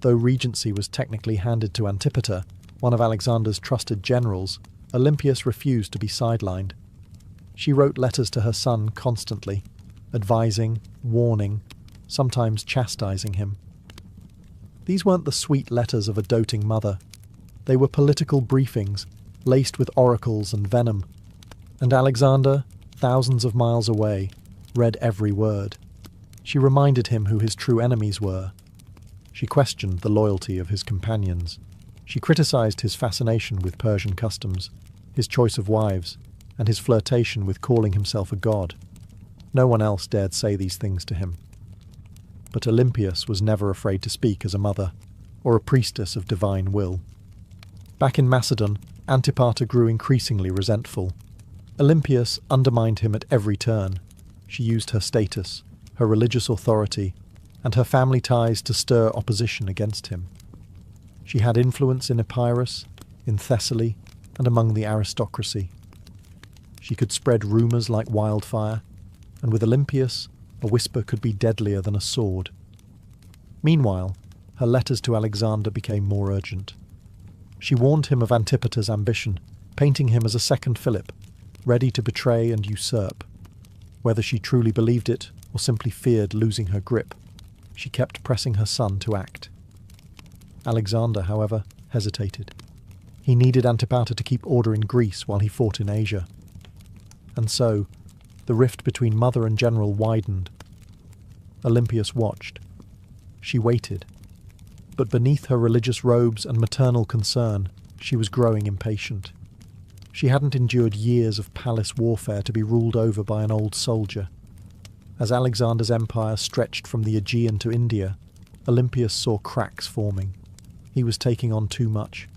Though regency was technically handed to Antipater, one of Alexander's trusted generals, Olympias refused to be sidelined. She wrote letters to her son constantly, advising, warning, sometimes chastising him. These weren't the sweet letters of a doting mother. They were political briefings, laced with oracles and venom. And Alexander, thousands of miles away, read every word. She reminded him who his true enemies were. She questioned the loyalty of his companions. She criticized his fascination with Persian customs, his choice of wives, and his flirtation with calling himself a god. No one else dared say these things to him. But Olympias was never afraid to speak as a mother, or a priestess of divine will. Back in Macedon, Antipater grew increasingly resentful. Olympias undermined him at every turn. She used her status, her religious authority, and her family ties to stir opposition against him. She had influence in Epirus, in Thessaly, and among the aristocracy. She could spread rumours like wildfire, and with Olympias, a whisper could be deadlier than a sword. Meanwhile, her letters to Alexander became more urgent. She warned him of Antipater's ambition, painting him as a second Philip, ready to betray and usurp. Whether she truly believed it or simply feared losing her grip, she kept pressing her son to act. Alexander, however, hesitated. He needed Antipater to keep order in Greece while he fought in Asia. And so, the rift between mother and general widened. Olympias watched. She waited. But beneath her religious robes and maternal concern, she was growing impatient. She hadn't endured years of palace warfare to be ruled over by an old soldier. As Alexander's empire stretched from the Aegean to India, Olympias saw cracks forming. He was taking on too much,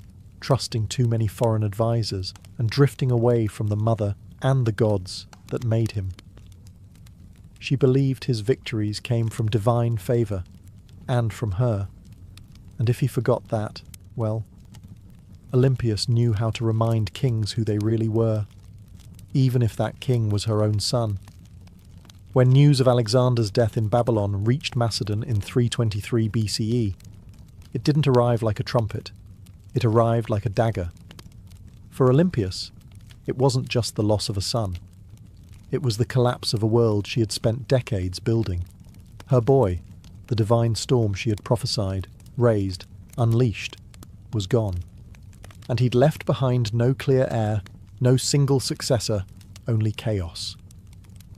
trusting too many foreign advisors, and drifting away from the mother and the gods that made him. She believed his victories came from divine favour, and from her. And if he forgot that, well, Olympias knew how to remind kings who they really were, even if that king was her own son. When news of Alexander's death in Babylon reached Macedon in 323 BCE, it didn't arrive like a trumpet. It arrived like a dagger. For Olympias, it wasn't just the loss of a son. It was the collapse of a world she had spent decades building. Her boy, the divine storm she had prophesied, raised, unleashed, was gone. And he'd left behind no clear heir, no single successor, only chaos.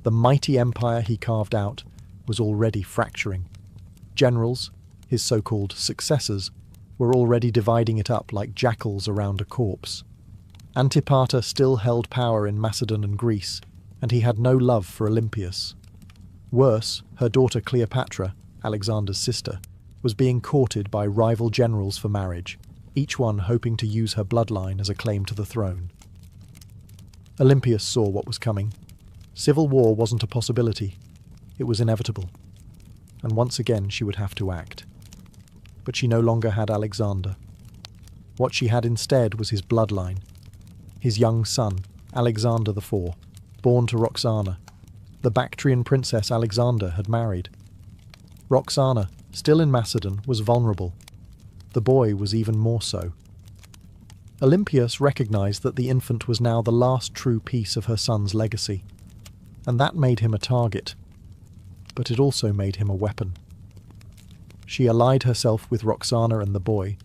The mighty empire he carved out was already fracturing. Generals, his so-called successors, were already dividing it up like jackals around a corpse. Antipater still held power in Macedon and Greece, and he had no love for Olympias. Worse, her daughter Cleopatra, Alexander's sister, was being courted by rival generals for marriage, each one hoping to use her bloodline as a claim to the throne. Olympias saw what was coming. Civil war wasn't a possibility. It was inevitable. And once again she would have to act. But she no longer had Alexander. What she had instead was his bloodline. His young son, Alexander IV, born to Roxana, the Bactrian princess Alexander had married. Roxana, still in Macedon, was vulnerable. The boy was even more so. Olympias recognized that the infant was now the last true piece of her son's legacy, and that made him a target, but it also made him a weapon. She allied herself with Roxana and the boy,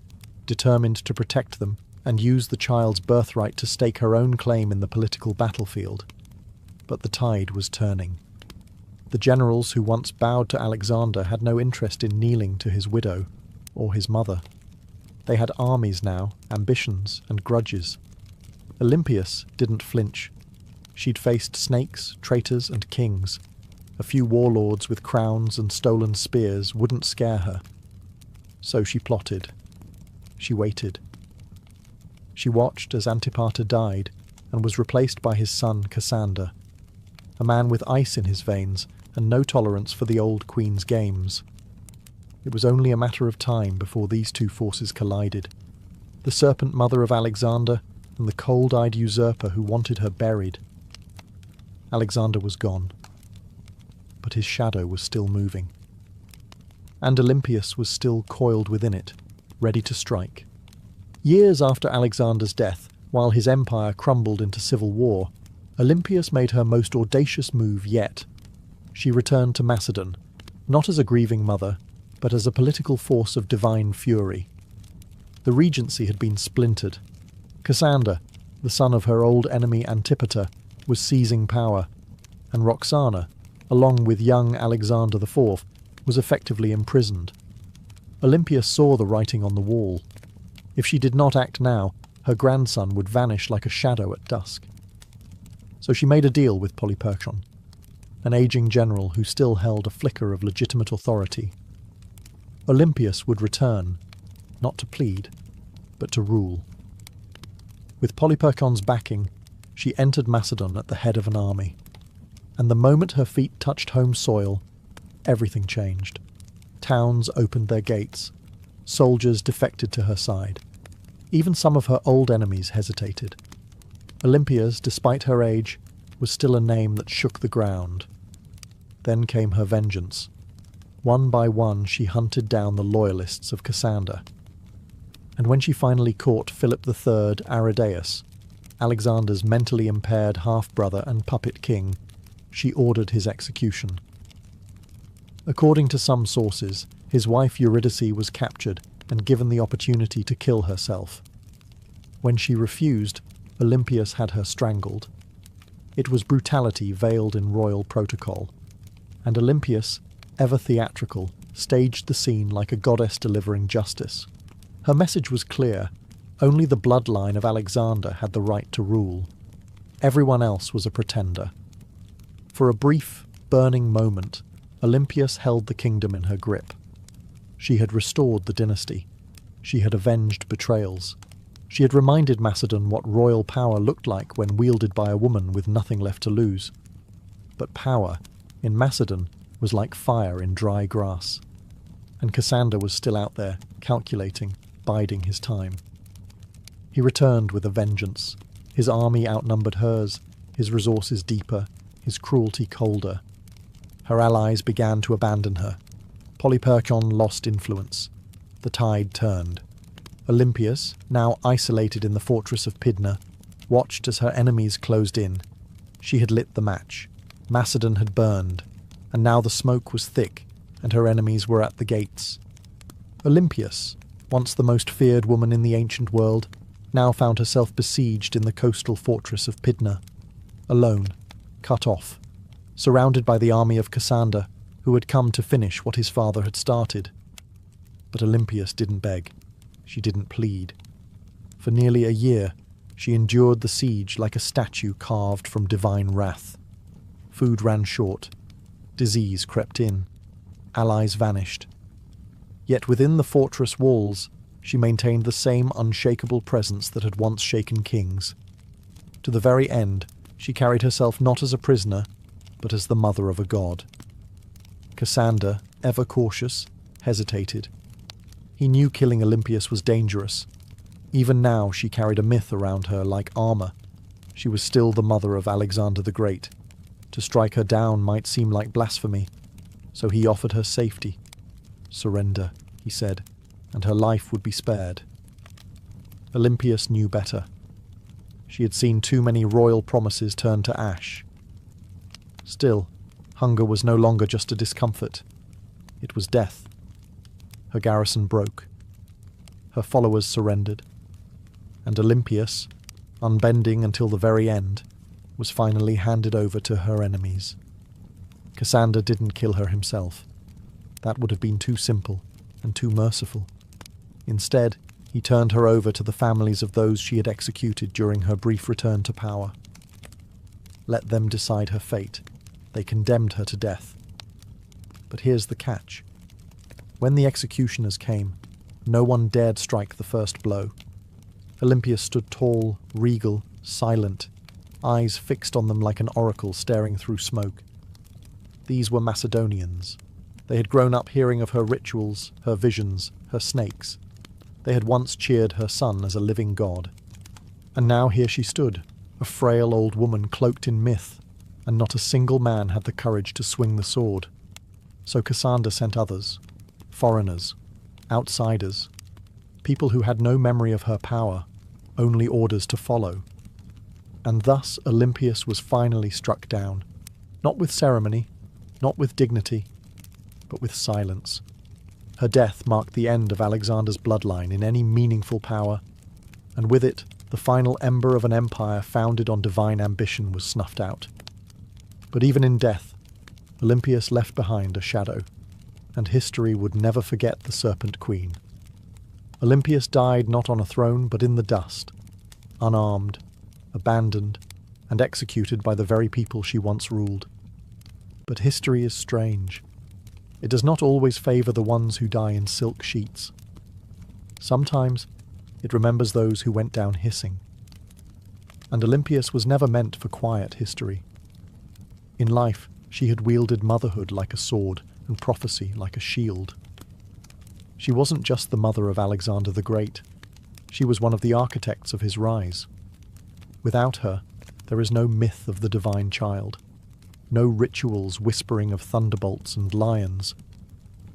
determined to protect them and use the child's birthright to stake her own claim in the political battlefield. But the tide was turning. The generals who once bowed to Alexander had no interest in kneeling to his widow or his mother. They had armies now, ambitions and grudges. Olympias didn't flinch. She'd faced snakes, traitors and kings. A few warlords with crowns and stolen spears wouldn't scare her. So she plotted. She waited. She watched as Antipater died and was replaced by his son Cassander, a man with ice in his veins and no tolerance for the old queen's games. It was only a matter of time before these two forces collided. The serpent mother of Alexander and the cold-eyed usurper who wanted her buried. Alexander was gone, but his shadow was still moving. And Olympias was still coiled within it, ready to strike. Years after Alexander's death, while his empire crumbled into civil war, Olympias made her most audacious move yet. She returned to Macedon, not as a grieving mother, but as a political force of divine fury. The regency had been splintered. Cassander, the son of her old enemy Antipater, was seizing power, and Roxana, along with young Alexander IV, was effectively imprisoned. Olympias saw the writing on the wall. If she did not act now, her grandson would vanish like a shadow at dusk. So she made a deal with Polyperchon, an aging general who still held a flicker of legitimate authority. Olympias would return, not to plead, but to rule. With Polyperchon's backing, she entered Macedon at the head of an army. And the moment her feet touched home soil, everything changed. Towns opened their gates. Soldiers defected to her side. Even some of her old enemies hesitated. Olympias, despite her age, was still a name that shook the ground. Then came her vengeance. One by one she hunted down the loyalists of Cassander. And when she finally caught Philip III Aridaeus, Alexander's mentally impaired half-brother and puppet king, she ordered his execution. According to some sources, his wife Eurydice was captured and given the opportunity to kill herself. When she refused, Olympias had her strangled. It was brutality veiled in royal protocol, and Olympias, ever theatrical, staged the scene like a goddess delivering justice. Her message was clear. Only the bloodline of Alexander had the right to rule. Everyone else was a pretender. For a brief, burning moment, Olympias held the kingdom in her grip. She had restored the dynasty. She had avenged betrayals. She had reminded Macedon what royal power looked like when wielded by a woman with nothing left to lose. But power, in Macedon, was like fire in dry grass. And Cassander was still out there, calculating, biding his time. He returned with a vengeance. His army outnumbered hers, his resources deeper, his cruelty colder. Her allies began to abandon her. Polyperchon lost influence. The tide turned. Olympias, now isolated in the fortress of Pydna, watched as her enemies closed in. She had lit the match. Macedon had burned, and now the smoke was thick, and her enemies were at the gates. Olympias, once the most feared woman in the ancient world, now found herself besieged in the coastal fortress of Pydna, alone, cut off, surrounded by the army of Cassander, who had come to finish what his father had started. But Olympias didn't beg. She didn't plead. For nearly a year, she endured the siege like a statue carved from divine wrath. Food ran short. Disease crept in. Allies vanished. Yet within the fortress walls, she maintained the same unshakable presence that had once shaken kings. To the very end, she carried herself not as a prisoner, but as the mother of a god. Cassander, ever cautious, hesitated. He knew killing Olympias was dangerous. Even now she carried a myth around her like armor. She was still the mother of Alexander the Great. To strike her down might seem like blasphemy, so he offered her safety. Surrender, he said, and her life would be spared. Olympias knew better. She had seen too many royal promises turn to ash. Still, hunger was no longer just a discomfort. It was death. Her garrison broke. Her followers surrendered. And Olympias, unbending until the very end, was finally handed over to her enemies. Cassander didn't kill her himself. That would have been too simple and too merciful. Instead, he turned her over to the families of those she had executed during her brief return to power. Let them decide her fate. They condemned her to death. But here's the catch. When the executioners came, no one dared strike the first blow. Olympias stood tall, regal, silent, eyes fixed on them like an oracle staring through smoke. These were Macedonians. They had grown up hearing of her rituals, her visions, her snakes. They had once cheered her son as a living god. And now here she stood, a frail old woman cloaked in myth, and not a single man had the courage to swing the sword. So Cassander sent others, foreigners, outsiders, people who had no memory of her power, only orders to follow. And thus Olympias was finally struck down, not with ceremony, not with dignity, but with silence. Her death marked the end of Alexander's bloodline in any meaningful power, and with it, the final ember of an empire founded on divine ambition was snuffed out. But even in death, Olympias left behind a shadow, and history would never forget the Serpent Queen. Olympias died not on a throne, but in the dust, unarmed, abandoned, and executed by the very people she once ruled. But history is strange. It does not always favour the ones who die in silk sheets. Sometimes it remembers those who went down hissing. And Olympias was never meant for quiet history. In life, she had wielded motherhood like a sword and prophecy like a shield. She wasn't just the mother of Alexander the Great. She was one of the architects of his rise. Without her, there is no myth of the divine child. No rituals whispering of thunderbolts and lions.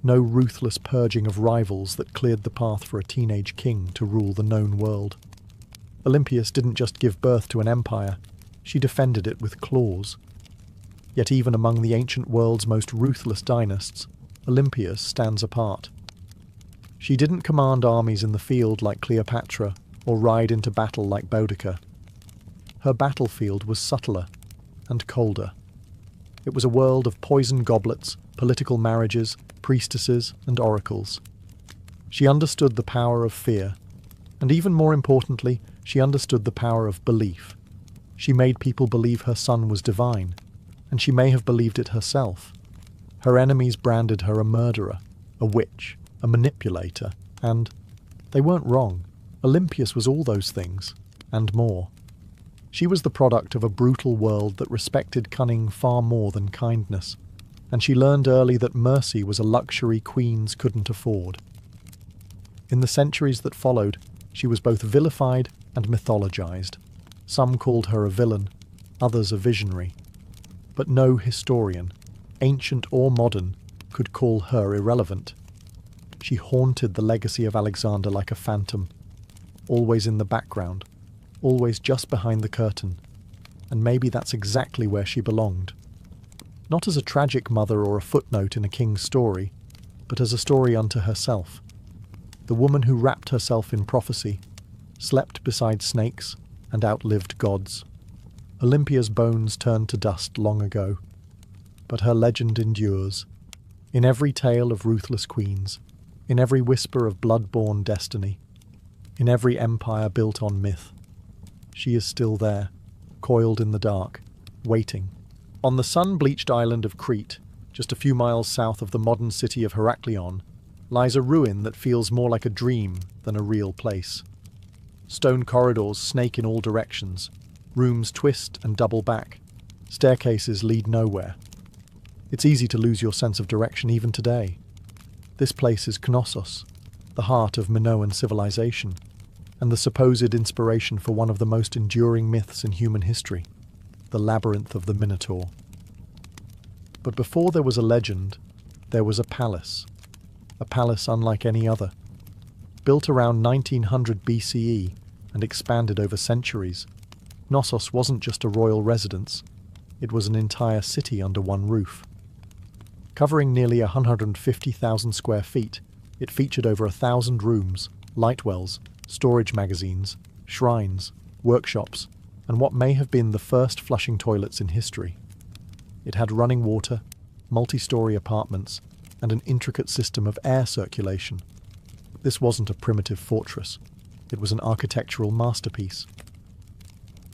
No ruthless purging of rivals that cleared the path for a teenage king to rule the known world. Olympias didn't just give birth to an empire, she defended it with claws. Yet even among the ancient world's most ruthless dynasts, Olympias stands apart. She didn't command armies in the field like Cleopatra, or ride into battle like Boudicca. Her battlefield was subtler and colder. It was a world of poison goblets, political marriages, priestesses, and oracles. She understood the power of fear, and even more importantly, she understood the power of belief. She made people believe her son was divine, and she may have believed it herself. Her enemies branded her a murderer, a witch, a manipulator, and they weren't wrong. Olympias was all those things, and more. She was the product of a brutal world that respected cunning far more than kindness, and she learned early that mercy was a luxury queens couldn't afford. In the centuries that followed, she was both vilified and mythologized. Some called her a villain, others a visionary. But no historian, ancient or modern, could call her irrelevant. She haunted the legacy of Alexander like a phantom, always in the background, always just behind the curtain, and maybe that's exactly where she belonged. Not as a tragic mother or a footnote in a king's story, but as a story unto herself. The woman who wrapped herself in prophecy, slept beside snakes, and outlived gods. Olympia's bones turned to dust long ago, but her legend endures. In every tale of ruthless queens, in every whisper of blood-born destiny, in every empire built on myth, she is still there, coiled in the dark, waiting. On the sun-bleached island of Crete, just a few miles south of the modern city of Heraklion, lies a ruin that feels more like a dream than a real place. Stone corridors snake in all directions, rooms twist and double back, staircases lead nowhere. It's easy to lose your sense of direction even today. This place is Knossos, the heart of Minoan civilization, and the supposed inspiration for one of the most enduring myths in human history, the labyrinth of the Minotaur. But before there was a legend, there was a palace unlike any other. Built around 1900 BCE and expanded over centuries, Knossos wasn't just a royal residence, it was an entire city under one roof. Covering nearly 150,000 square feet, it featured over 1,000 rooms, light wells, storage magazines, shrines, workshops, and what may have been the first flushing toilets in history. It had running water, multi-story apartments, and an intricate system of air circulation. This wasn't a primitive fortress. It was an architectural masterpiece.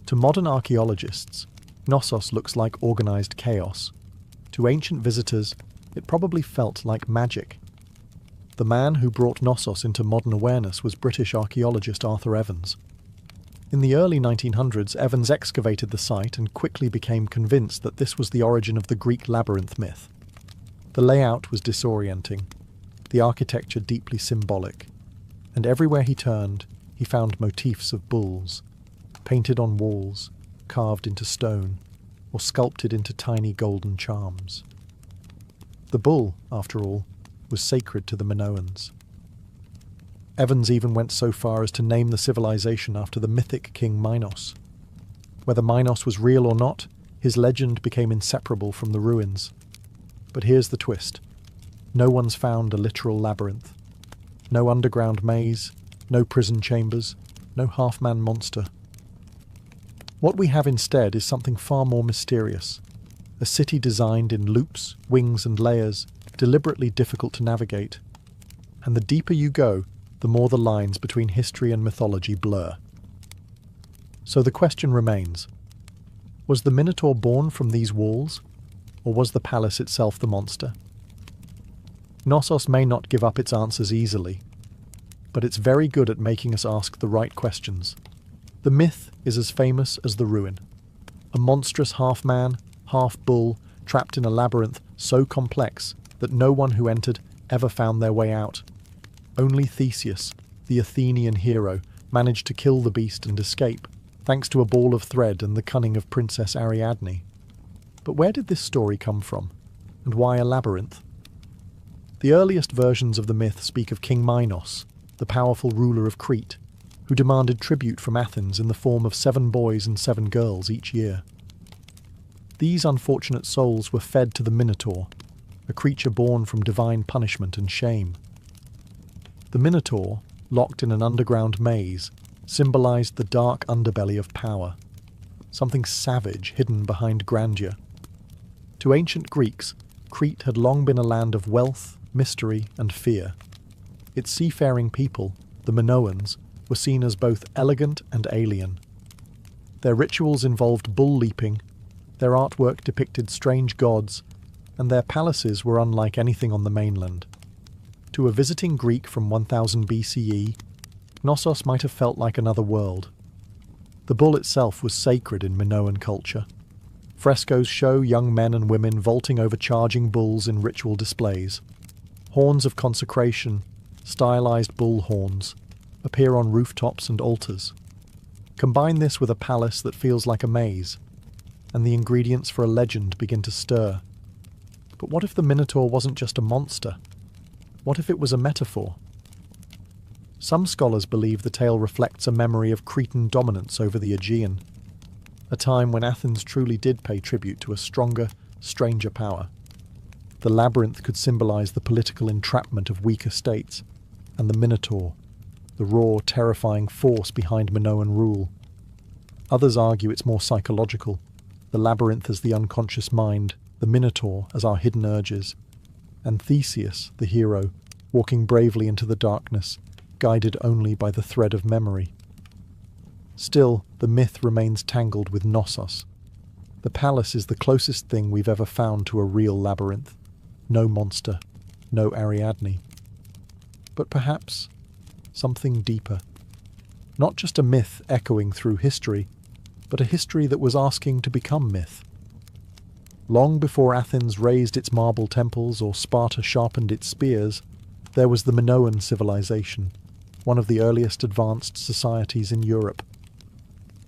To modern archaeologists, Knossos looks like organized chaos. To ancient visitors, it probably felt like magic. The man who brought Knossos into modern awareness was British archaeologist Arthur Evans. In the early 1900s, Evans excavated the site and quickly became convinced that this was the origin of the Greek labyrinth myth. The layout was disorienting, the architecture deeply symbolic, and everywhere he turned, he found motifs of bulls, painted on walls, carved into stone, or sculpted into tiny golden charms. The bull, after all, was sacred to the Minoans. Evans even went so far as to name the civilization after the mythic king Minos. Whether Minos was real or not, his legend became inseparable from the ruins. But here's the twist. No one's found a literal labyrinth. No underground maze, no prison chambers, no half-man monster. What we have instead is something far more mysterious. A city designed in loops, wings and layers, deliberately difficult to navigate. And the deeper you go, the more the lines between history and mythology blur. So the question remains, was the Minotaur born from these walls, or was the palace itself the monster? Knossos may not give up its answers easily, but it's very good at making us ask the right questions. The myth is as famous as the ruin. A monstrous half-man, half-bull, trapped in a labyrinth so complex that no one who entered ever found their way out. Only Theseus, the Athenian hero, managed to kill the beast and escape, thanks to a ball of thread and the cunning of Princess Ariadne. But where did this story come from? And why a labyrinth? The earliest versions of the myth speak of King Minos, the powerful ruler of Crete, who demanded tribute from Athens in the form of 7 boys and 7 girls each year. These unfortunate souls were fed to the Minotaur, a creature born from divine punishment and shame. The Minotaur, locked in an underground maze, symbolized the dark underbelly of power, something savage hidden behind grandeur. To ancient Greeks, Crete had long been a land of wealth, mystery, and fear. Its seafaring people, the Minoans, were seen as both elegant and alien. Their rituals involved bull leaping, their artwork depicted strange gods, and their palaces were unlike anything on the mainland. To a visiting Greek from 1000 BCE, Knossos might have felt like another world. The bull itself was sacred in Minoan culture. Frescoes show young men and women vaulting over charging bulls in ritual displays. Horns of consecration, stylized bull horns, appear on rooftops and altars. Combine this with a palace that feels like a maze, and the ingredients for a legend begin to stir. But what if the Minotaur wasn't just a monster? What if it was a metaphor? Some scholars believe the tale reflects a memory of Cretan dominance over the Aegean, a time when Athens truly did pay tribute to a stronger, stranger power. The labyrinth could symbolize the political entrapment of weaker states, and the Minotaur, the raw, terrifying force behind Minoan rule. Others argue it's more psychological, the labyrinth as the unconscious mind, the Minotaur as our hidden urges, and Theseus, the hero, walking bravely into the darkness, guided only by the thread of memory. Still, the myth remains tangled with Knossos. The palace is the closest thing we've ever found to a real labyrinth. No monster, no Ariadne. But perhaps something deeper. Not just a myth echoing through history, but a history that was asking to become myth. Long before Athens raised its marble temples or Sparta sharpened its spears, there was the Minoan civilization, one of the earliest advanced societies in Europe.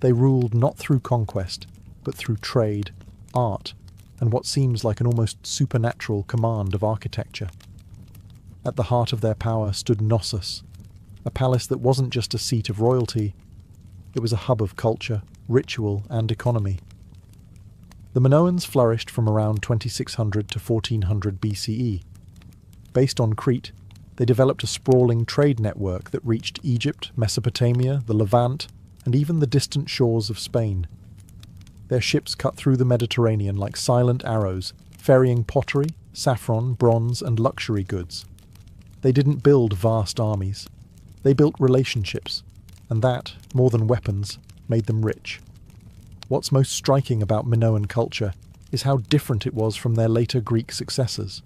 They ruled not through conquest, but through trade, art, and what seems like an almost supernatural command of architecture. At the heart of their power stood Knossos, a palace that wasn't just a seat of royalty, it was a hub of culture, ritual, and economy. The Minoans flourished from around 2600 to 1400 BCE. Based on Crete, they developed a sprawling trade network that reached Egypt, Mesopotamia, the Levant, and even the distant shores of Spain. Their ships cut through the Mediterranean like silent arrows, ferrying pottery, saffron, bronze, and luxury goods. They didn't build vast armies. They built relationships, and that, more than weapons, made them rich. What's most striking about Minoan culture is how different it was from their later Greek successors.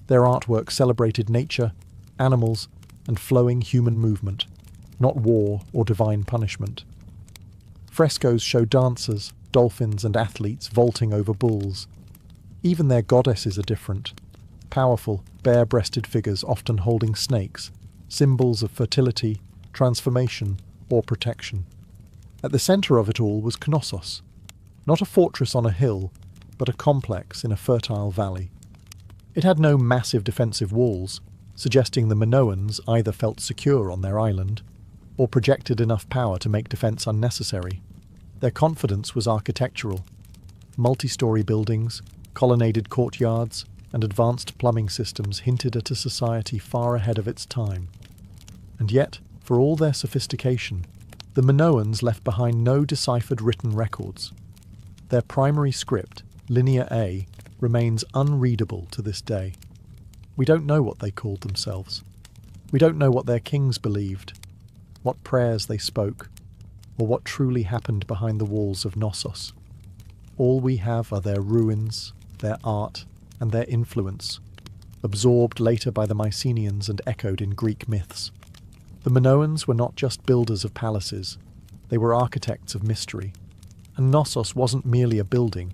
Their artwork celebrated nature, animals, and flowing human movement, not war or divine punishment. Frescoes show dancers, dolphins, and athletes vaulting over bulls. Even their goddesses are different. Powerful, bare-breasted figures often holding snakes, symbols of fertility, transformation, or protection. At the centre of it all was Knossos, not a fortress on a hill, but a complex in a fertile valley. It had no massive defensive walls, suggesting the Minoans either felt secure on their island, or projected enough power to make defence unnecessary. Their confidence was architectural. Multi-storey buildings, colonnaded courtyards, and advanced plumbing systems hinted at a society far ahead of its time. And yet, for all their sophistication, the Minoans left behind no deciphered written records. Their primary script, Linear A, remains unreadable to this day. We don't know what they called themselves. We don't know what their kings believed, what prayers they spoke, or what truly happened behind the walls of Knossos. All we have are their ruins, their art, and their influence, absorbed later by the Mycenaeans and echoed in Greek myths. The Minoans were not just builders of palaces, they were architects of mystery. And Knossos wasn't merely a building,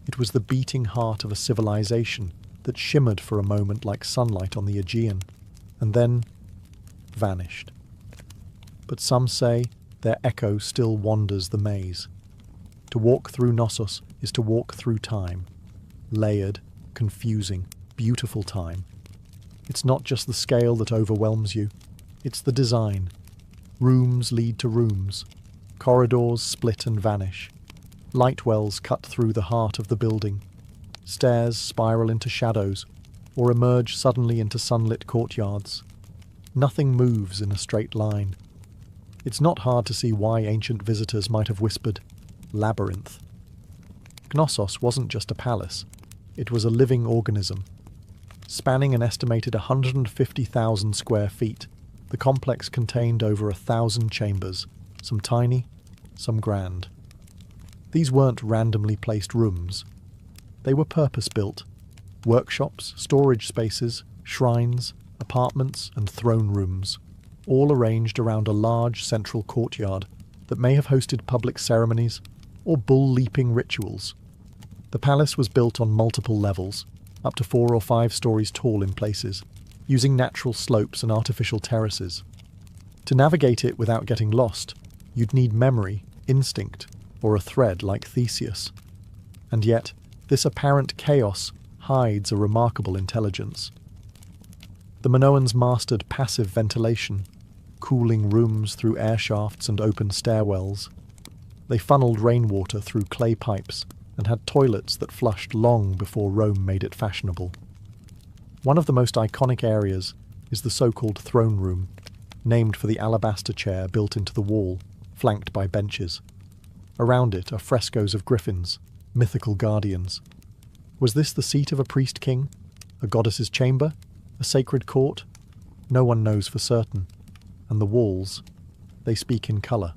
it was the beating heart of a civilization that shimmered for a moment like sunlight on the Aegean, and then vanished. But some say their echo still wanders the maze. To walk through Knossos is to walk through time, layered, confusing, beautiful time. It's not just the scale that overwhelms you, it's the design. Rooms lead to rooms. Corridors split and vanish. Light wells cut through the heart of the building. Stairs spiral into shadows, or emerge suddenly into sunlit courtyards. Nothing moves in a straight line. It's not hard to see why ancient visitors might have whispered, "Labyrinth." Knossos wasn't just a palace, it was a living organism. Spanning an estimated 150,000 square feet, the complex contained over 1,000 chambers, some tiny, some grand. These weren't randomly placed rooms. They were purpose-built. Workshops, storage spaces, shrines, apartments, and throne rooms, all arranged around a large central courtyard that may have hosted public ceremonies or bull-leaping rituals. The palace was built on multiple levels, up to 4 or 5 stories tall in places, using natural slopes and artificial terraces. To navigate it without getting lost, you'd need memory, instinct, or a thread like Theseus. And yet, this apparent chaos hides a remarkable intelligence. The Minoans mastered passive ventilation, cooling rooms through air shafts and open stairwells. They funneled rainwater through clay pipes and had toilets that flushed long before Rome made it fashionable. One of the most iconic areas is the so-called throne room, named for the alabaster chair built into the wall, flanked by benches. Around it are frescoes of griffins, mythical guardians. Was this the seat of a priest-king? A goddess's chamber? A sacred court? No one knows for certain. And the walls, they speak in colour.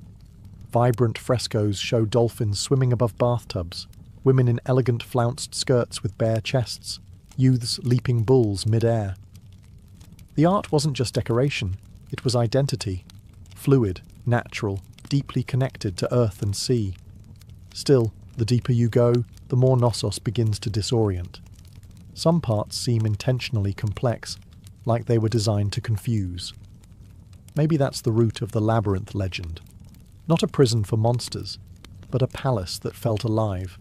Vibrant frescoes show dolphins swimming above bathtubs, women in elegant flounced skirts with bare chests, youths leaping bulls mid-air. The art wasn't just decoration, it was identity, fluid, natural, deeply connected to earth and sea. Still, the deeper you go, the more Knossos begins to disorient. Some parts seem intentionally complex, like they were designed to confuse. Maybe that's the root of the labyrinth legend. Not a prison for monsters, but a palace that felt alive.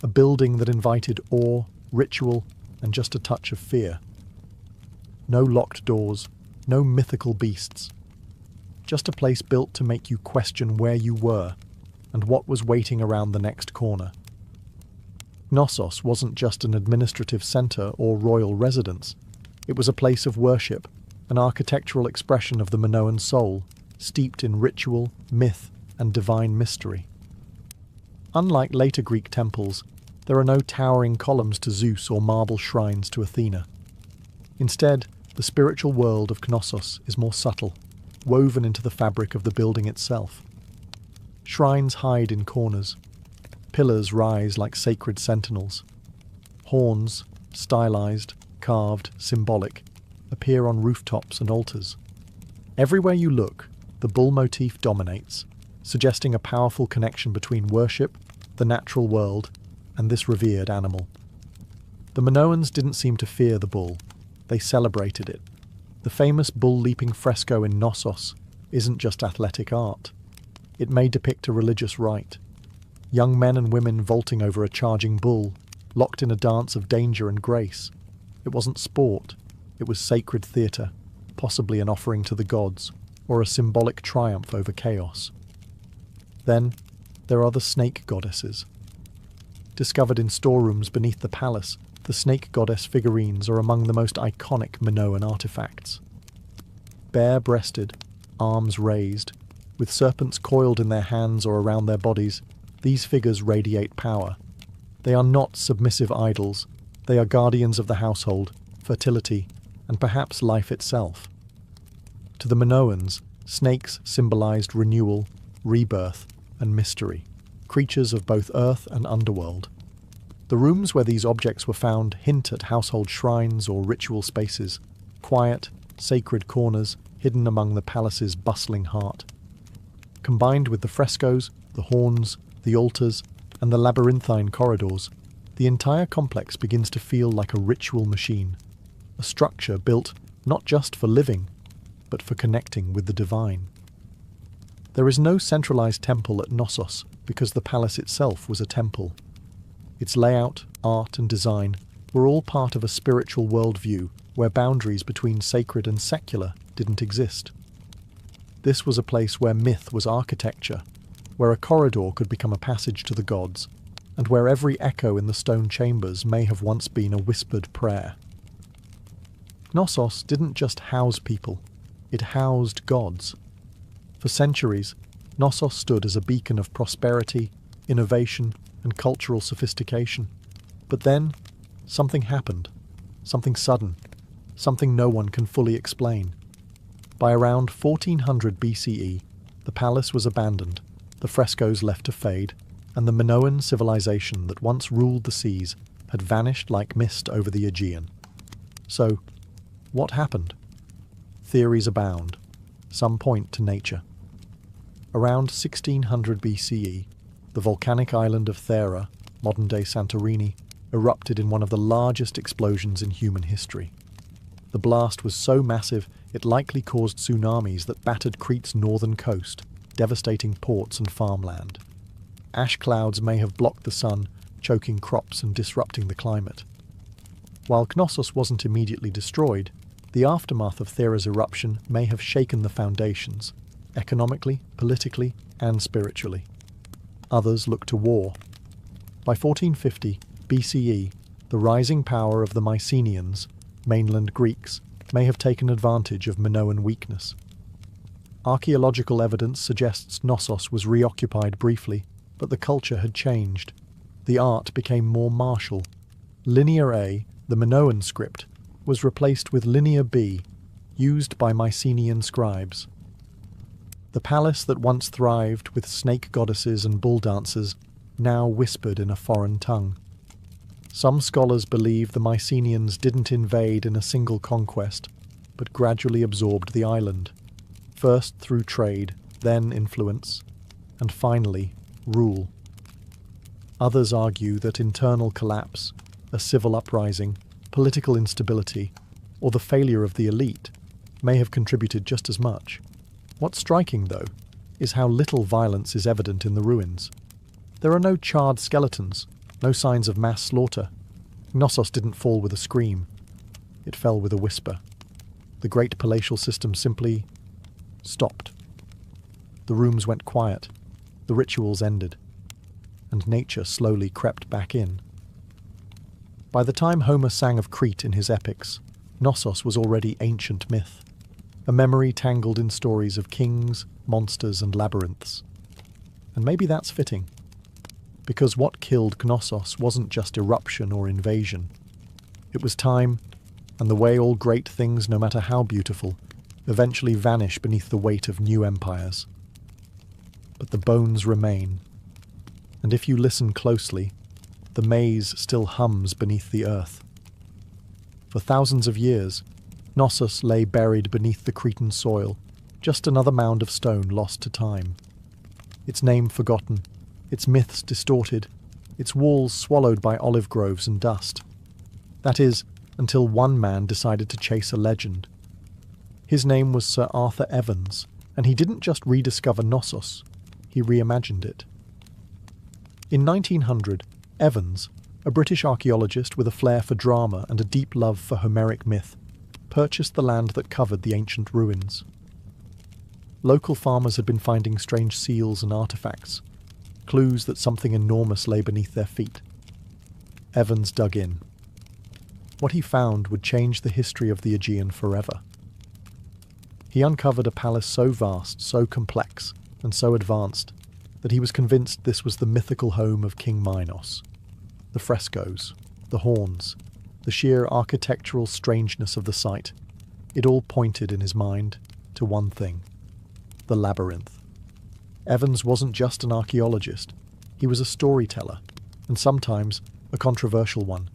A building that invited awe, ritual, and just a touch of fear. No locked doors, no mythical beasts. Just a place built to make you question where you were and what was waiting around the next corner. Knossos wasn't just an administrative centre or royal residence. It was a place of worship, an architectural expression of the Minoan soul, steeped in ritual, myth, and divine mystery. Unlike later Greek temples, there are no towering columns to Zeus or marble shrines to Athena. Instead, the spiritual world of Knossos is more subtle, woven into the fabric of the building itself. Shrines hide in corners. Pillars rise like sacred sentinels. Horns, stylized, carved, symbolic, appear on rooftops and altars. Everywhere you look, the bull motif dominates, suggesting a powerful connection between worship, the natural world, and this revered animal. The Minoans didn't seem to fear the bull. They celebrated it. The famous bull-leaping fresco in Knossos isn't just athletic art. It may depict a religious rite. Young men and women vaulting over a charging bull, locked in a dance of danger and grace. It wasn't sport. It was sacred theatre, possibly an offering to the gods, or a symbolic triumph over chaos. Then, there are the snake goddesses. Discovered in storerooms beneath the palace, the snake goddess figurines are among the most iconic Minoan artifacts. Bare-breasted, arms raised, with serpents coiled in their hands or around their bodies, these figures radiate power. They are not submissive idols. They are guardians of the household, fertility, and perhaps life itself. To the Minoans, snakes symbolized renewal, rebirth, and mystery, creatures of both earth and underworld. The rooms where these objects were found hint at household shrines or ritual spaces, quiet, sacred corners hidden among the palace's bustling heart. Combined with the frescoes, the horns, the altars, and the labyrinthine corridors, the entire complex begins to feel like a ritual machine, a structure built not just for living, but for connecting with the divine. There is no centralized temple at Knossos because the palace itself was a temple. Its layout, art, and design were all part of a spiritual worldview where boundaries between sacred and secular didn't exist. This was a place where myth was architecture, where a corridor could become a passage to the gods, and where every echo in the stone chambers may have once been a whispered prayer. Knossos didn't just house people, it housed gods. For centuries, Knossos stood as a beacon of prosperity, innovation, and cultural sophistication. But then, something happened. Something sudden. Something no one can fully explain. By around 1400 BCE, the palace was abandoned, the frescoes left to fade, and the Minoan civilization that once ruled the seas had vanished like mist over the Aegean. So, what happened? Theories abound. Some point to nature. Around 1600 BCE, the volcanic island of Thera, modern-day Santorini, erupted in one of the largest explosions in human history. The blast was so massive it likely caused tsunamis that battered Crete's northern coast, devastating ports and farmland. Ash clouds may have blocked the sun, choking crops and disrupting the climate. While Knossos wasn't immediately destroyed, the aftermath of Thera's eruption may have shaken the foundations, economically, politically, and spiritually. Others look to war. By 1450 BCE, the rising power of the Mycenaeans, mainland Greeks, may have taken advantage of Minoan weakness. Archaeological evidence suggests Knossos was reoccupied briefly, but the culture had changed. The art became more martial. Linear A, the Minoan script, was replaced with Linear B, used by Mycenaean scribes. The palace that once thrived with snake goddesses and bull dancers now whispered in a foreign tongue. Some scholars believe the Mycenaeans didn't invade in a single conquest, but gradually absorbed the island, first through trade, then influence, and finally rule. Others argue that internal collapse, a civil uprising, political instability, or the failure of the elite may have contributed just as much. What's striking, though, is how little violence is evident in the ruins. There are no charred skeletons, no signs of mass slaughter. Knossos didn't fall with a scream. It fell with a whisper. The great palatial system simply stopped. The rooms went quiet, the rituals ended, and nature slowly crept back in. By the time Homer sang of Crete in his epics, Knossos was already ancient myth, a memory tangled in stories of kings, monsters, and labyrinths. And maybe that's fitting, because what killed Knossos wasn't just eruption or invasion. It was time, and the way all great things, no matter how beautiful, eventually vanish beneath the weight of new empires. But the bones remain, and if you listen closely, the maze still hums beneath the earth. For thousands of years, Knossos lay buried beneath the Cretan soil, just another mound of stone lost to time. Its name forgotten, its myths distorted, its walls swallowed by olive groves and dust. That is, until one man decided to chase a legend. His name was Sir Arthur Evans, and he didn't just rediscover Knossos, he reimagined it. In 1900, Evans, a British archaeologist with a flair for drama and a deep love for Homeric myth, purchased the land that covered the ancient ruins. Local farmers had been finding strange seals and artifacts, clues that something enormous lay beneath their feet. Evans dug in. What he found would change the history of the Aegean forever. He uncovered a palace so vast, so complex, and so advanced that he was convinced this was the mythical home of King Minos. The frescoes, the horns, the sheer architectural strangeness of the site, it all pointed in his mind to one thing: the labyrinth. Evans wasn't just an archaeologist, he was a storyteller, and sometimes a controversial one.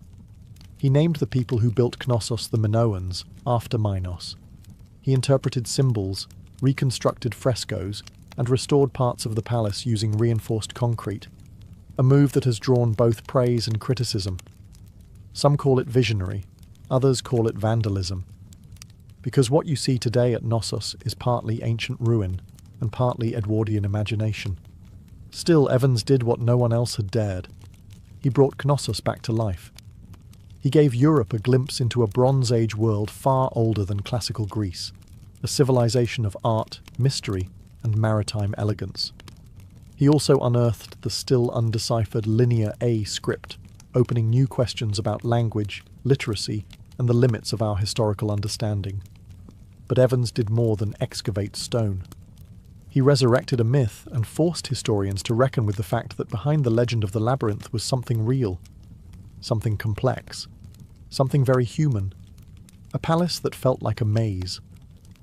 He named the people who built Knossos the Minoans after Minos. He interpreted symbols, reconstructed frescoes, and restored parts of the palace using reinforced concrete, a move that has drawn both praise and criticism. Some call it visionary, others call it vandalism. Because what you see today at Knossos is partly ancient ruin and partly Edwardian imagination. Still, Evans did what no one else had dared. He brought Knossos back to life. He gave Europe a glimpse into a Bronze Age world far older than classical Greece, a civilization of art, mystery, and maritime elegance. He also unearthed the still undeciphered Linear A script, opening new questions about language, literacy, and the limits of our historical understanding. But Evans did more than excavate stone. He resurrected a myth and forced historians to reckon with the fact that behind the legend of the labyrinth was something real, something complex, something very human. A palace that felt like a maze,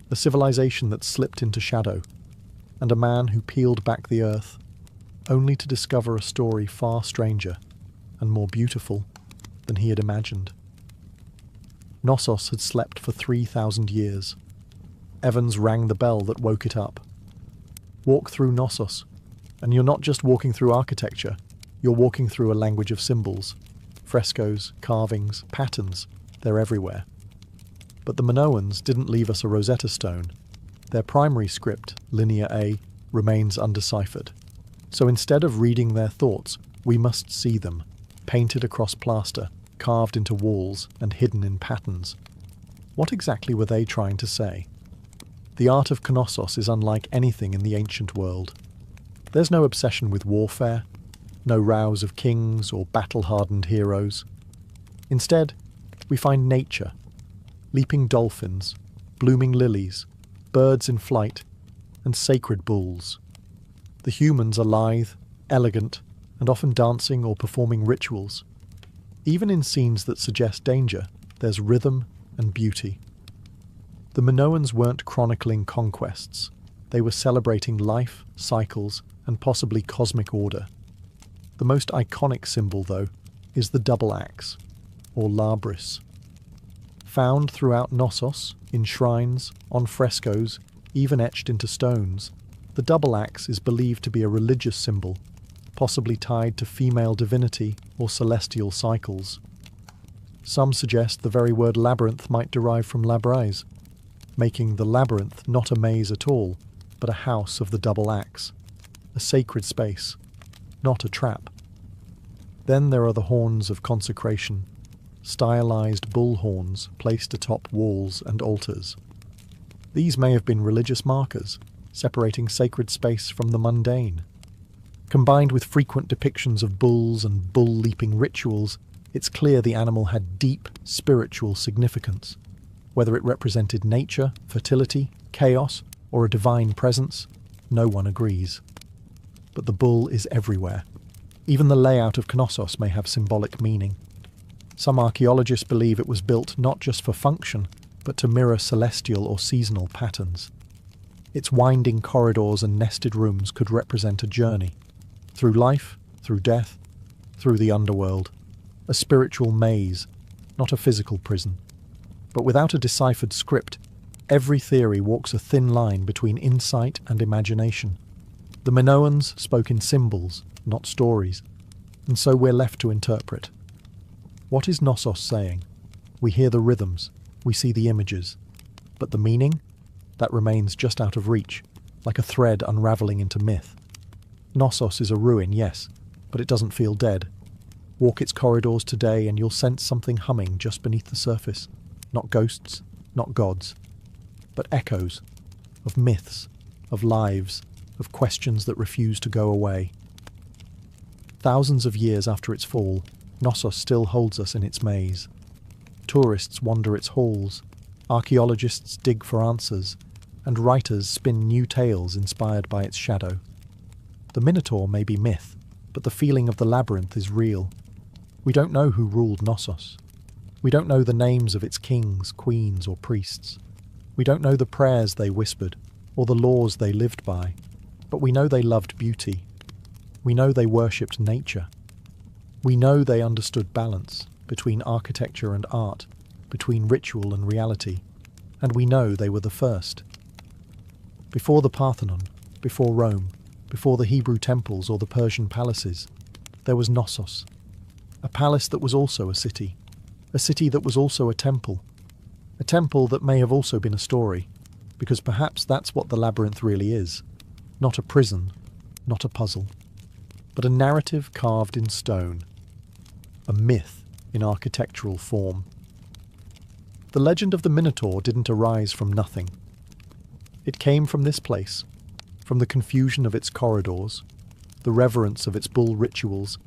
a civilization that slipped into shadow, and a man who peeled back the earth, only to discover a story far stranger and more beautiful than he had imagined. Knossos had slept for 3,000 years. Evans rang the bell that woke it up. Walk through Knossos, and you're not just walking through architecture, you're walking through a language of symbols. Frescoes, carvings, patterns, they're everywhere. But the Minoans didn't leave us a Rosetta Stone. Their primary script, Linear A, remains undeciphered. So instead of reading their thoughts, we must see them, painted across plaster, carved into walls and hidden in patterns. What exactly were they trying to say? The art of Knossos is unlike anything in the ancient world. There's no obsession with warfare, no rows of kings or battle-hardened heroes. Instead, we find nature, leaping dolphins, blooming lilies, birds in flight, and sacred bulls. The humans are lithe, elegant, and often dancing or performing rituals. Even in scenes that suggest danger, there's rhythm and beauty. The Minoans weren't chronicling conquests. They were celebrating life, cycles, and possibly cosmic order. The most iconic symbol, though, is the double axe, or labris. Found throughout Knossos, in shrines, on frescoes, even etched into stones, the double axe is believed to be a religious symbol, possibly tied to female divinity or celestial cycles. Some suggest the very word labyrinth might derive from labrise, making the labyrinth not a maze at all, but a house of the double axe, a sacred space, not a trap. Then there are the horns of consecration, stylized bull horns placed atop walls and altars. These may have been religious markers, separating sacred space from the mundane. Combined with frequent depictions of bulls and bull-leaping rituals, it's clear the animal had deep spiritual significance. Whether it represented nature, fertility, chaos, or a divine presence, no one agrees. But the bull is everywhere. Even the layout of Knossos may have symbolic meaning. Some archaeologists believe it was built not just for function, but to mirror celestial or seasonal patterns. Its winding corridors and nested rooms could represent a journey. Through life, through death, through the underworld. A spiritual maze, not a physical prison. But without a deciphered script, every theory walks a thin line between insight and imagination. The Minoans spoke in symbols, not stories, and so we're left to interpret. What is Knossos saying? We hear the rhythms, we see the images, but the meaning? That remains just out of reach, like a thread unravelling into myth. Knossos is a ruin, yes, but it doesn't feel dead. Walk its corridors today and you'll sense something humming just beneath the surface. Not ghosts, not gods, but echoes of myths, of lives, of questions that refuse to go away. Thousands of years after its fall, Knossos still holds us in its maze. Tourists wander its halls, archaeologists dig for answers, and writers spin new tales inspired by its shadow. The Minotaur may be myth, but the feeling of the labyrinth is real. We don't know who ruled Knossos. We don't know the names of its kings, queens, or priests. We don't know the prayers they whispered, or the laws they lived by, but we know they loved beauty. We know they worshipped nature. We know they understood balance between architecture and art, between ritual and reality, and we know they were the first. Before the Parthenon, before Rome, before the Hebrew temples or the Persian palaces, there was Knossos, a palace that was also a city that was also a temple that may have also been a story, because perhaps that's what the labyrinth really is, not a prison, not a puzzle, but a narrative carved in stone, a myth in architectural form. The legend of the Minotaur didn't arise from nothing. It came from this place, from the confusion of its corridors, the reverence of its bull rituals,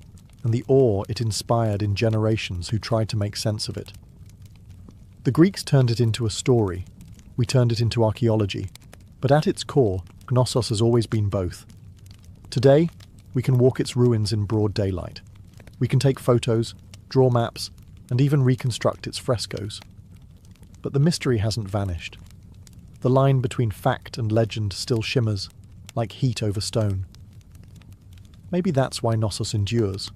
and the awe it inspired in generations who tried to make sense of it. The Greeks turned it into a story, we turned it into archaeology, but at its core, Knossos has always been both. Today, we can walk its ruins in broad daylight. We can take photos, draw maps, and even reconstruct its frescoes. But the mystery hasn't vanished. The line between fact and legend still shimmers, like heat over stone. Maybe that's why Knossos endures,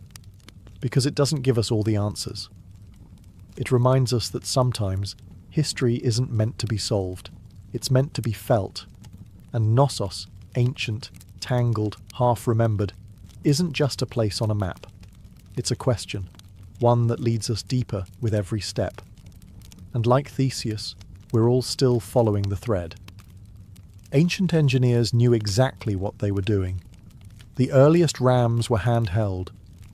because it doesn't give us all the answers. It reminds us that sometimes history isn't meant to be solved, it's meant to be felt. And Knossos, ancient, tangled, half-remembered, isn't just a place on a map. It's a question, one that leads us deeper with every step. And like Theseus, we're all still following the thread. Ancient engineers knew exactly what they were doing. The earliest rams were handheld.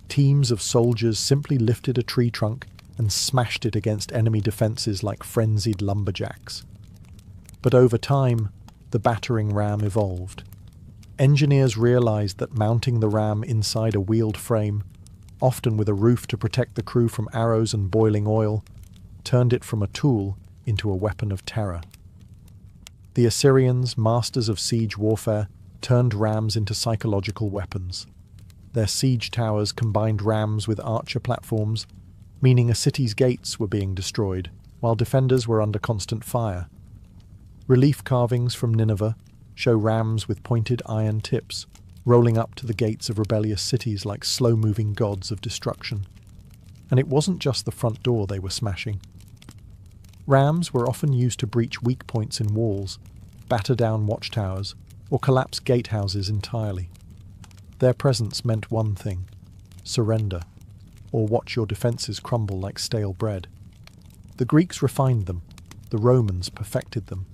Teams of soldiers simply lifted a tree trunk and smashed it against enemy defences like frenzied lumberjacks. But over time, the battering ram evolved. Engineers realised that mounting the ram inside a wheeled frame, often with a roof to protect the crew from arrows and boiling oil, turned it from a tool into a weapon of terror. The Assyrians, masters of siege warfare, turned rams into psychological weapons. Their siege towers combined rams with archer platforms, meaning a city's gates were being destroyed, while defenders were under constant fire. Relief carvings from Nineveh show rams with pointed iron tips, rolling up to the gates of rebellious cities like slow-moving gods of destruction. And it wasn't just the front door they were smashing. Rams were often used to breach weak points in walls, batter down watchtowers, or collapse gatehouses entirely. Their presence meant one thing: surrender, or watch your defences crumble like stale bread. The Greeks refined them, the Romans perfected them.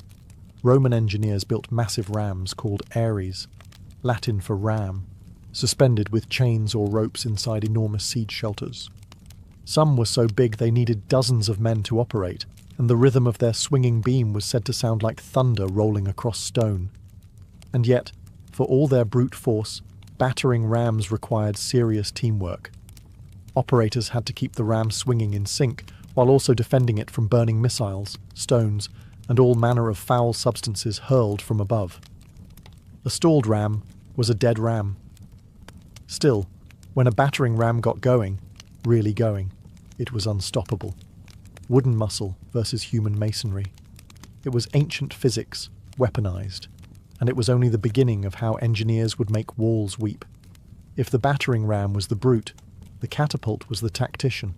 Roman engineers built massive rams called ares, Latin for ram, suspended with chains or ropes inside enormous siege shelters. Some were so big they needed dozens of men to operate, and the rhythm of their swinging beam was said to sound like thunder rolling across stone. And yet, for all their brute force, battering rams required serious teamwork. Operators had to keep the ram swinging in sync, while also defending it from burning missiles, stones, and all manner of foul substances hurled from above. A stalled ram was a dead ram. Still, when a battering ram got going, really going, it was unstoppable. Wooden muscle versus human masonry. It was ancient physics, weaponized, and it was only the beginning of how engineers would make walls weep. If the battering ram was the brute, the catapult was the tactician.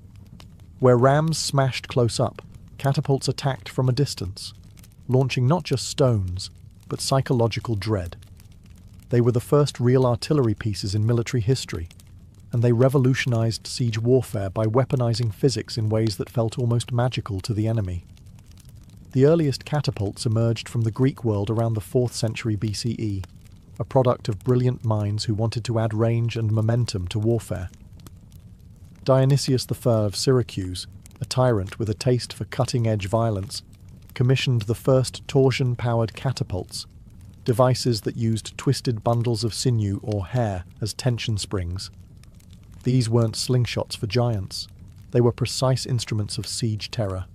Where rams smashed close up, catapults attacked from a distance, launching not just stones, but psychological dread. They were the first real artillery pieces in military history, and they revolutionized siege warfare by weaponizing physics in ways that felt almost magical to the enemy. The earliest catapults emerged from the Greek world around the 4th century BCE, a product of brilliant minds who wanted to add range and momentum to warfare. Dionysius I of Syracuse, a tyrant with a taste for cutting-edge violence, commissioned the first torsion-powered catapults, devices that used twisted bundles of sinew or hair as tension springs. These weren't slingshots for giants. They were precise instruments of siege terror.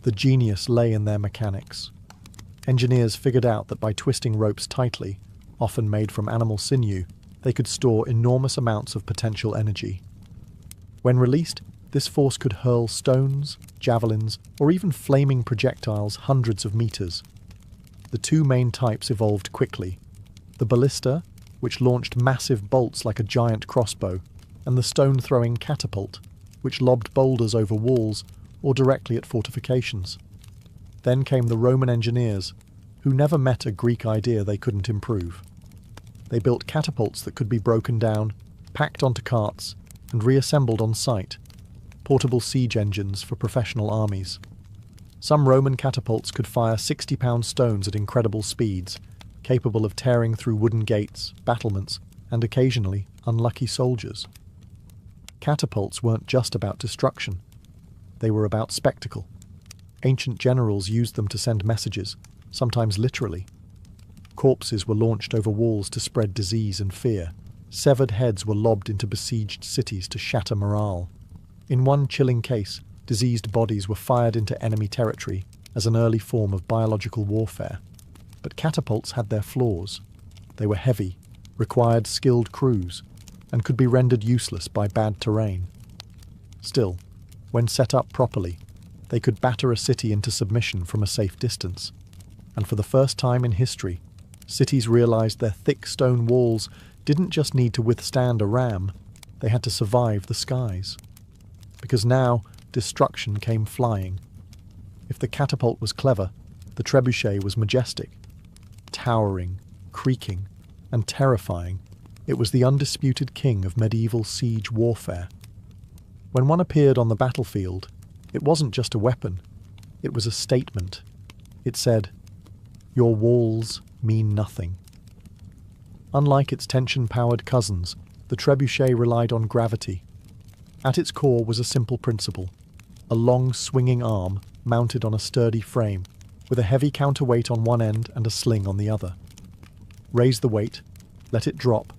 The genius lay in their mechanics. Engineers figured out that by twisting ropes tightly, often made from animal sinew, they could store enormous amounts of potential energy. When released, this force could hurl stones, javelins, or even flaming projectiles hundreds of meters. The two main types evolved quickly: the ballista, which launched massive bolts like a giant crossbow, and the stone-throwing catapult, which lobbed boulders over walls or directly at fortifications. Then came the Roman engineers, who never met a Greek idea they couldn't improve. They built catapults that could be broken down, packed onto carts, and reassembled on site, portable siege engines for professional armies. Some Roman catapults could fire 60-pound stones at incredible speeds, capable of tearing through wooden gates, battlements, and occasionally unlucky soldiers. Catapults weren't just about destruction. They were about spectacle. Ancient generals used them to send messages, sometimes literally. Corpses were launched over walls to spread disease and fear. Severed heads were lobbed into besieged cities to shatter morale. In one chilling case, diseased bodies were fired into enemy territory as an early form of biological warfare. But catapults had their flaws. They were heavy, required skilled crews, and could be rendered useless by bad terrain. Still, when set up properly, they could batter a city into submission from a safe distance. And for the first time in history, cities realized their thick stone walls didn't just need to withstand a ram, they had to survive the skies. Because now, destruction came flying. If the catapult was clever, the trebuchet was majestic. Towering, creaking, and terrifying, it was the undisputed king of medieval siege warfare. When one appeared on the battlefield, it wasn't just a weapon, it was a statement. It said, "Your walls mean nothing." Unlike its tension-powered cousins, the trebuchet relied on gravity. At its core was a simple principle: a long swinging arm mounted on a sturdy frame, with a heavy counterweight on one end and a sling on the other. Raise the weight, let it drop,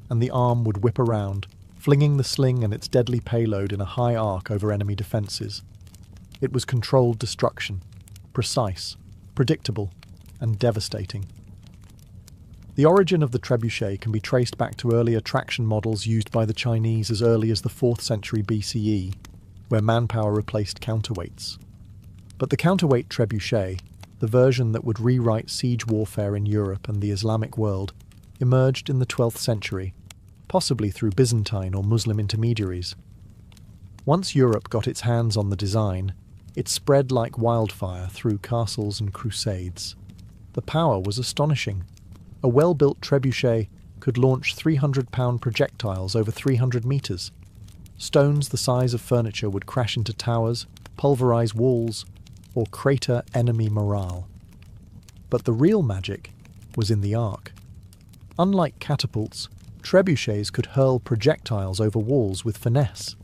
and the arm would whip around, flinging the sling and its deadly payload in a high arc over enemy defences. It was controlled destruction, precise, predictable, and devastating. The origin of the trebuchet can be traced back to earlier traction models used by the Chinese as early as the 4th century BCE, where manpower replaced counterweights. But the counterweight trebuchet, the version that would rewrite siege warfare in Europe and the Islamic world, emerged in the 12th century, possibly through Byzantine or Muslim intermediaries. Once Europe got its hands on the design, it spread like wildfire through castles and crusades. The power was astonishing. A well-built trebuchet could launch 300-pound projectiles over 300 metres. Stones the size of furniture would crash into towers, pulverise walls, or crater enemy morale. But the real magic was in the arc. Unlike catapults, trebuchets could hurl projectiles over walls with finesse.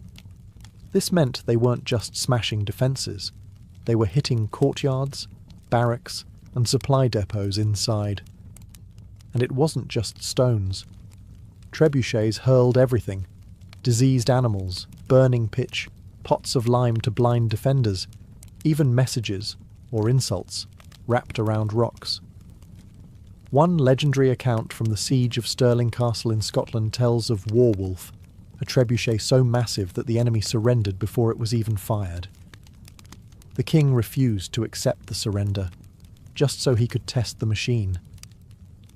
This meant they weren't just smashing defences. They were hitting courtyards, barracks, and supply depots inside. And it wasn't just stones. Trebuchets hurled everything: diseased animals, burning pitch, pots of lime to blind defenders, even messages, or insults, wrapped around rocks. One legendary account from the siege of Stirling Castle in Scotland tells of Warwolf, a trebuchet so massive that the enemy surrendered before it was even fired. The king refused to accept the surrender, just so he could test the machine.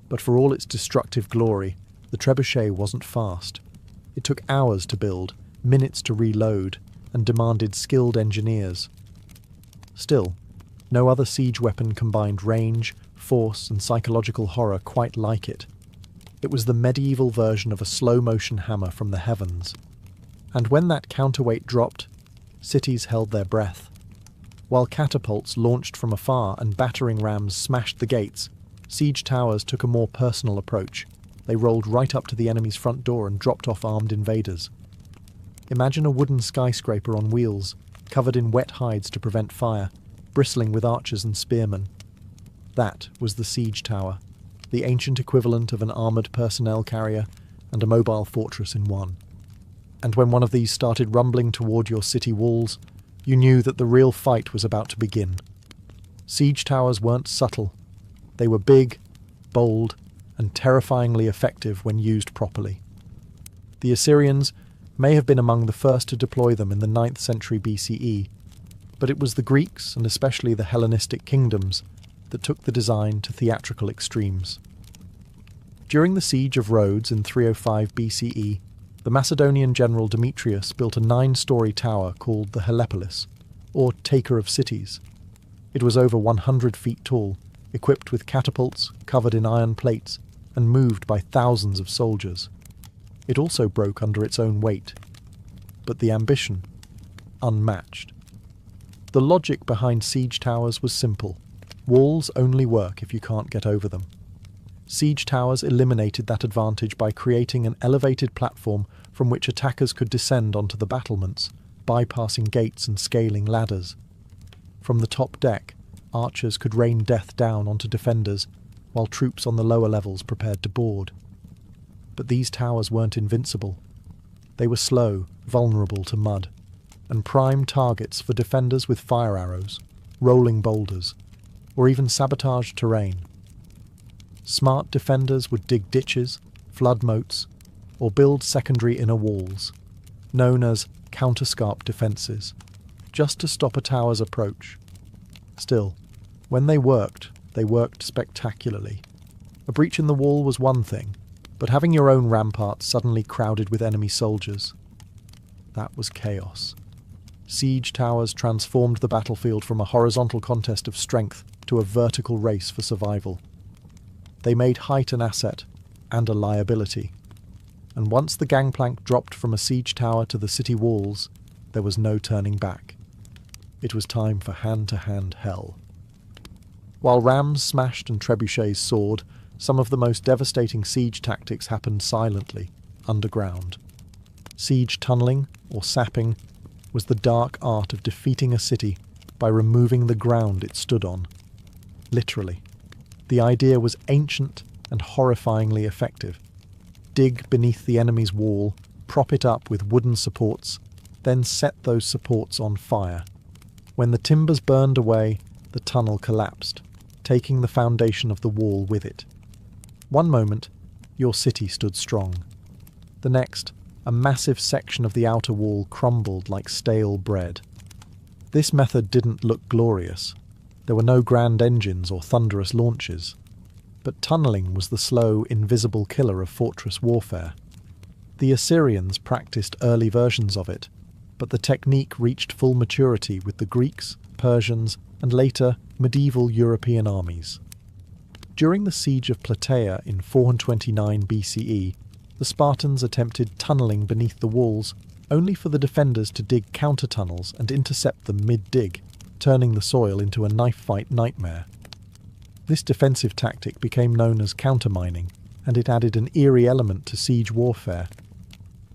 But for all its destructive glory, the trebuchet wasn't fast. It took hours to build, minutes to reload, and demanded skilled engineers. Still, no other siege weapon combined range, force, and psychological horror quite like it. It was the medieval version of a slow-motion hammer from the heavens. And when that counterweight dropped, cities held their breath. While catapults launched from afar and battering rams smashed the gates, siege towers took a more personal approach. They rolled right up to the enemy's front door and dropped off armed invaders. Imagine a wooden skyscraper on wheels, covered in wet hides to prevent fire, bristling with archers and spearmen. That was the siege tower, the ancient equivalent of an armoured personnel carrier and a mobile fortress in one. And when one of these started rumbling toward your city walls, you knew that the real fight was about to begin. Siege towers weren't subtle. They were big, bold, and terrifyingly effective when used properly. The Assyrians may have been among the first to deploy them in the 9th century BCE, but it was the Greeks, and especially the Hellenistic kingdoms, that took the design to theatrical extremes. During the siege of Rhodes in 305 BCE, the Macedonian general Demetrius built a 9-story tower called the Helepolis, or Taker of Cities. It was over 100 feet tall, equipped with catapults, covered in iron plates, and moved by thousands of soldiers. It also broke under its own weight. But the ambition, unmatched. The logic behind siege towers was simple. Walls only work if you can't get over them. Siege towers eliminated that advantage by creating an elevated platform from which attackers could descend onto the battlements, bypassing gates and scaling ladders. From the top deck, archers could rain death down onto defenders, while troops on the lower levels prepared to board. But these towers weren't invincible. They were slow, vulnerable to mud, and prime targets for defenders with fire arrows, rolling boulders, or even sabotaged terrain. Smart defenders would dig ditches, flood moats, or build secondary inner walls, known as counterscarp defences, just to stop a tower's approach. Still, when they worked spectacularly. A breach in the wall was one thing, but having your own ramparts suddenly crowded with enemy soldiers, that was chaos. Siege towers transformed the battlefield from a horizontal contest of strength to a vertical race for survival. They made height an asset and a liability, and once the gangplank dropped from a siege tower to the city walls, there was no turning back. It was time for hand-to-hand hell. While rams smashed and trebuchets soared, some of the most devastating siege tactics happened silently, underground. Siege tunnelling, or sapping, was the dark art of defeating a city by removing the ground it stood on. Literally. The idea was ancient and horrifyingly effective. Dig beneath the enemy's wall, prop it up with wooden supports, then set those supports on fire. When the timbers burned away, the tunnel collapsed, taking the foundation of the wall with it. One moment, your city stood strong. The next, a massive section of the outer wall crumbled like stale bread. This method didn't look glorious. There were no grand engines or thunderous launches. But tunnelling was the slow, invisible killer of fortress warfare. The Assyrians practiced early versions of it, but the technique reached full maturity with the Greeks, Persians, and later medieval European armies. During the siege of Plataea in 429 BCE, the Spartans attempted tunnelling beneath the walls, only for the defenders to dig counter-tunnels and intercept them mid-dig, turning the soil into a knife-fight nightmare. This defensive tactic became known as countermining, and it added an eerie element to siege warfare.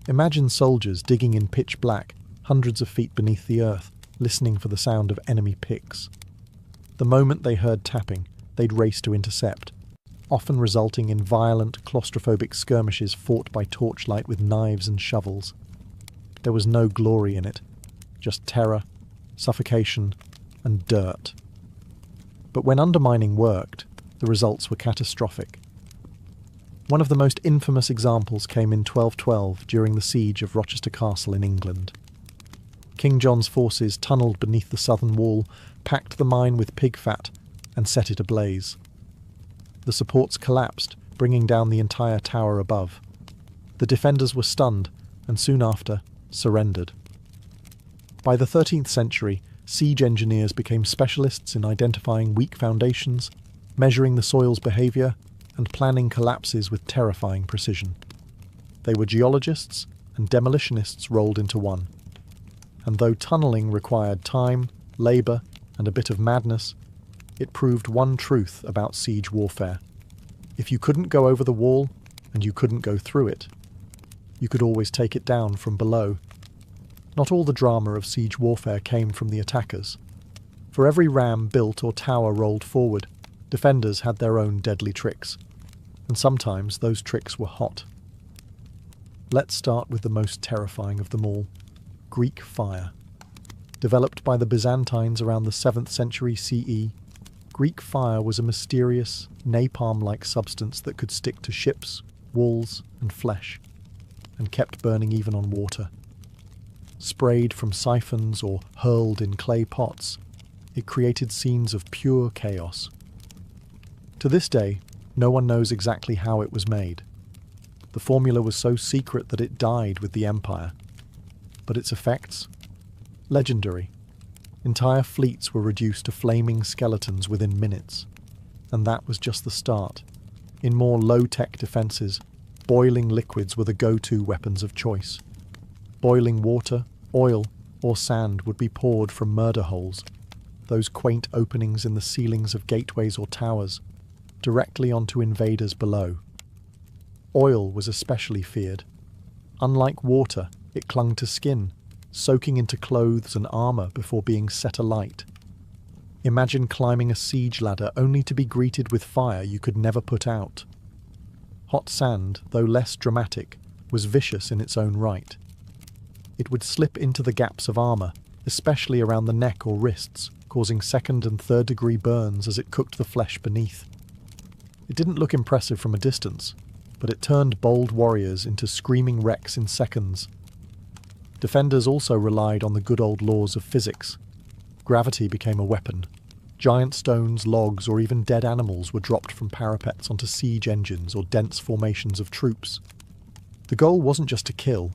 Imagine soldiers digging in pitch black, hundreds of feet beneath the earth, listening for the sound of enemy picks. The moment they heard tapping, they'd race to intercept, often resulting in violent, claustrophobic skirmishes fought by torchlight with knives and shovels. There was no glory in it, just terror, suffocation, and dirt. But when undermining worked, the results were catastrophic. One of the most infamous examples came in 1212 during the siege of Rochester Castle in England. King John's forces tunnelled beneath the southern wall, packed the mine with pig fat, and set it ablaze. The supports collapsed, bringing down the entire tower above. The defenders were stunned, and soon after, surrendered. By the 13th century, siege engineers became specialists in identifying weak foundations, measuring the soil's behaviour, and planning collapses with terrifying precision. They were geologists and demolitionists rolled into one. And though tunnelling required time, labour, and a bit of madness, it proved one truth about siege warfare. If you couldn't go over the wall, and you couldn't go through it, you could always take it down from below. Not all the drama of siege warfare came from the attackers. For every ram built or tower rolled forward, defenders had their own deadly tricks, and sometimes those tricks were hot. Let's start with the most terrifying of them all, Greek fire. Developed by the Byzantines around the 7th century CE, Greek fire was a mysterious, napalm-like substance that could stick to ships, walls, and flesh, and kept burning even on water. Sprayed from siphons or hurled in clay pots, it created scenes of pure chaos. To this day, no one knows exactly how it was made. The formula was so secret that it died with the empire. But its effects? Legendary. Entire fleets were reduced to flaming skeletons within minutes. And that was just the start. In more low-tech defences, boiling liquids were the go-to weapons of choice. Boiling water, oil, or sand would be poured from murder holes, those quaint openings in the ceilings of gateways or towers, directly onto invaders below. Oil was especially feared. Unlike water, it clung to skin, soaking into clothes and armour before being set alight. Imagine climbing a siege ladder only to be greeted with fire you could never put out. Hot sand, though less dramatic, was vicious in its own right. It would slip into the gaps of armour, especially around the neck or wrists, causing 2nd and 3rd degree burns as it cooked the flesh beneath. It didn't look impressive from a distance, but it turned bold warriors into screaming wrecks in seconds. Defenders also relied on the good old laws of physics. Gravity became a weapon. Giant stones, logs, or even dead animals were dropped from parapets onto siege engines or dense formations of troops. The goal wasn't just to kill,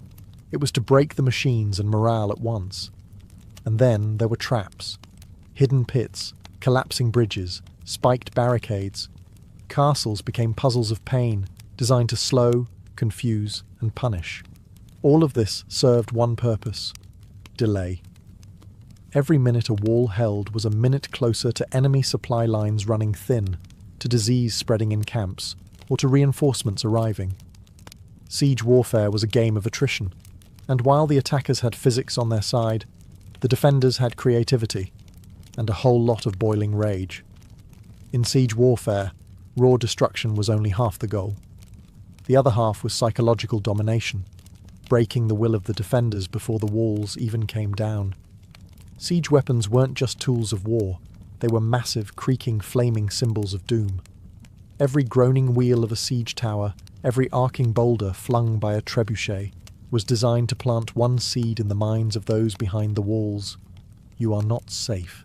it was to break the machines and morale at once. And then there were traps. Hidden pits, collapsing bridges, spiked barricades. Castles became puzzles of pain, designed to slow, confuse, and punish. All of this served one purpose: delay. Every minute a wall held was a minute closer to enemy supply lines running thin, to disease spreading in camps, or to reinforcements arriving. Siege warfare was a game of attrition, and while the attackers had physics on their side, The defenders had creativity, and a whole lot of boiling rage. In siege warfare, raw destruction was only half the goal. The other half was psychological domination, breaking the will of the defenders before the walls even came down. Siege weapons weren't just tools of war, they were massive, creaking, flaming symbols of doom. Every groaning wheel of a siege tower, every arcing boulder flung by a trebuchet, was designed to plant one seed in the minds of those behind the walls. You are not safe.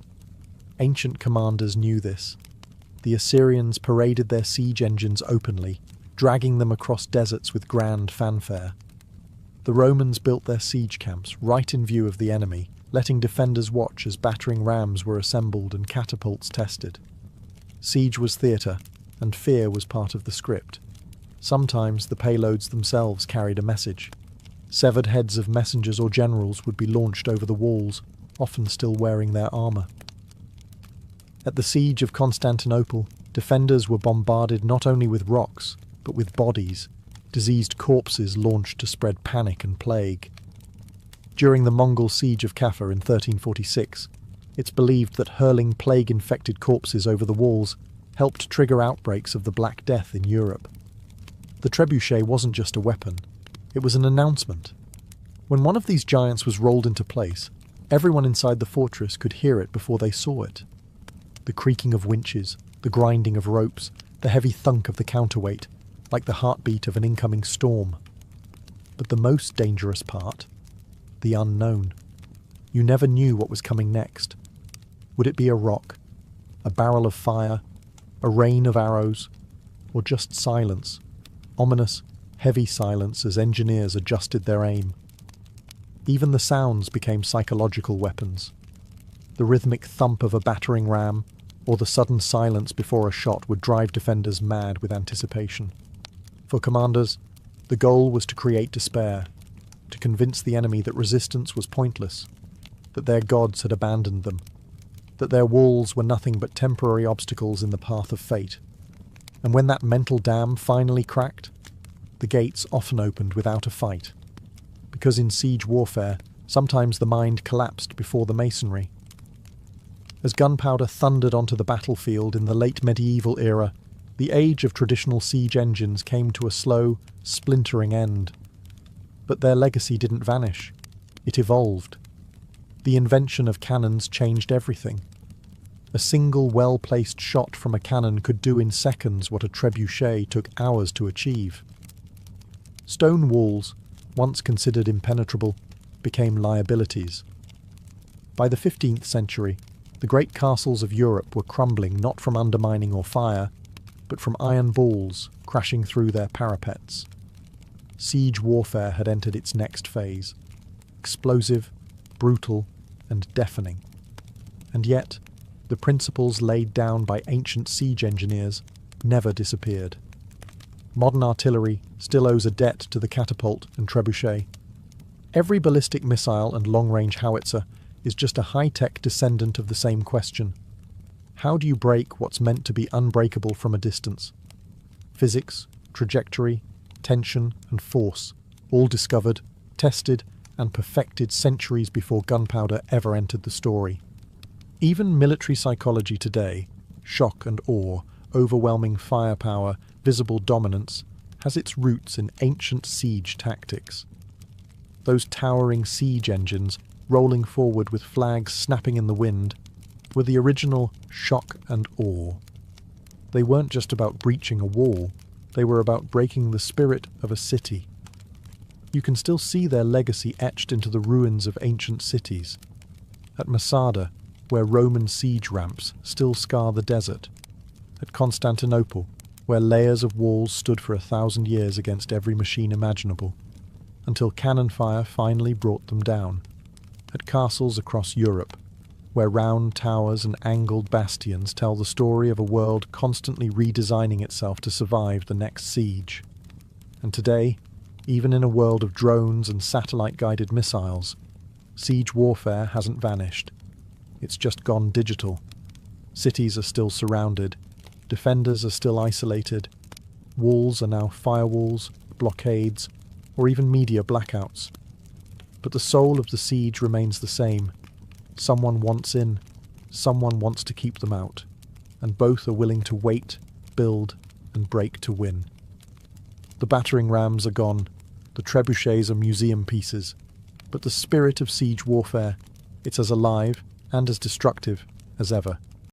Ancient commanders knew this. The Assyrians paraded their siege engines openly, dragging them across deserts with grand fanfare. The Romans built their siege camps right in view of the enemy, letting defenders watch as battering rams were assembled and catapults tested. Siege was theatre, and fear was part of the script. Sometimes the payloads themselves carried a message. Severed heads of messengers or generals would be launched over the walls, often still wearing their armour. At the siege of Constantinople, defenders were bombarded not only with rocks, but with bodies, diseased corpses launched to spread panic and plague. During the Mongol siege of Kaffa in 1346, it's believed that hurling plague-infected corpses over the walls helped trigger outbreaks of the Black Death in Europe. The trebuchet wasn't just a weapon, it was an announcement. When one of these giants was rolled into place, everyone inside the fortress could hear it before they saw it. The creaking of winches, the grinding of ropes, the heavy thunk of the counterweight, like the heartbeat of an incoming storm. But the most dangerous part, the unknown. You never knew what was coming next. Would it be a rock, a barrel of fire, a rain of arrows, or just silence? Ominous, heavy silence as engineers adjusted their aim. Even the sounds became psychological weapons. The rhythmic thump of a battering ram, or the sudden silence before a shot would drive defenders mad with anticipation. For commanders, the goal was to create despair, to convince the enemy that resistance was pointless, that their gods had abandoned them, that their walls were nothing but temporary obstacles in the path of fate. And when that mental dam finally cracked, the gates often opened without a fight, because in siege warfare, sometimes the mind collapsed before the masonry. As gunpowder thundered onto the battlefield in the late medieval era, the age of traditional siege engines came to a slow, splintering end. But their legacy didn't vanish. It evolved. The invention of cannons changed everything. A single well-placed shot from a cannon could do in seconds what a trebuchet took hours to achieve. Stone walls, once considered impenetrable, became liabilities. By the 15th century, the great castles of Europe were crumbling not from undermining or fire, but from iron balls crashing through their parapets. Siege warfare had entered its next phase, explosive, brutal, and deafening. And yet, the principles laid down by ancient siege engineers never disappeared. Modern artillery still owes a debt to the catapult and trebuchet. Every ballistic missile and long-range howitzer is just a high-tech descendant of the same question. How do you break what's meant to be unbreakable from a distance? Physics, trajectory, tension, and force, all discovered, tested, and perfected centuries before gunpowder ever entered the story. Even military psychology today, shock and awe, overwhelming firepower, visible dominance, has its roots in ancient siege tactics. Those towering siege engines, rolling forward with flags snapping in the wind, were the original shock and awe. They weren't just about breaching a wall, they were about breaking the spirit of a city. You can still see their legacy etched into the ruins of ancient cities. At Masada, where Roman siege ramps still scar the desert. At Constantinople, where layers of walls stood for 1,000 years against every machine imaginable, until cannon fire finally brought them down. At castles across Europe, where round towers and angled bastions tell the story of a world constantly redesigning itself to survive the next siege. And today, even in a world of drones and satellite-guided missiles, siege warfare hasn't vanished. It's just gone digital. Cities are still surrounded, defenders are still isolated, walls are now firewalls, blockades, or even media blackouts. But the soul of the siege remains the same, Someone wants in, someone wants to keep them out, and both are willing to wait, build, and break to win. The battering rams are gone, the trebuchets are museum pieces, but the spirit of siege warfare, it's as alive and as destructive as ever.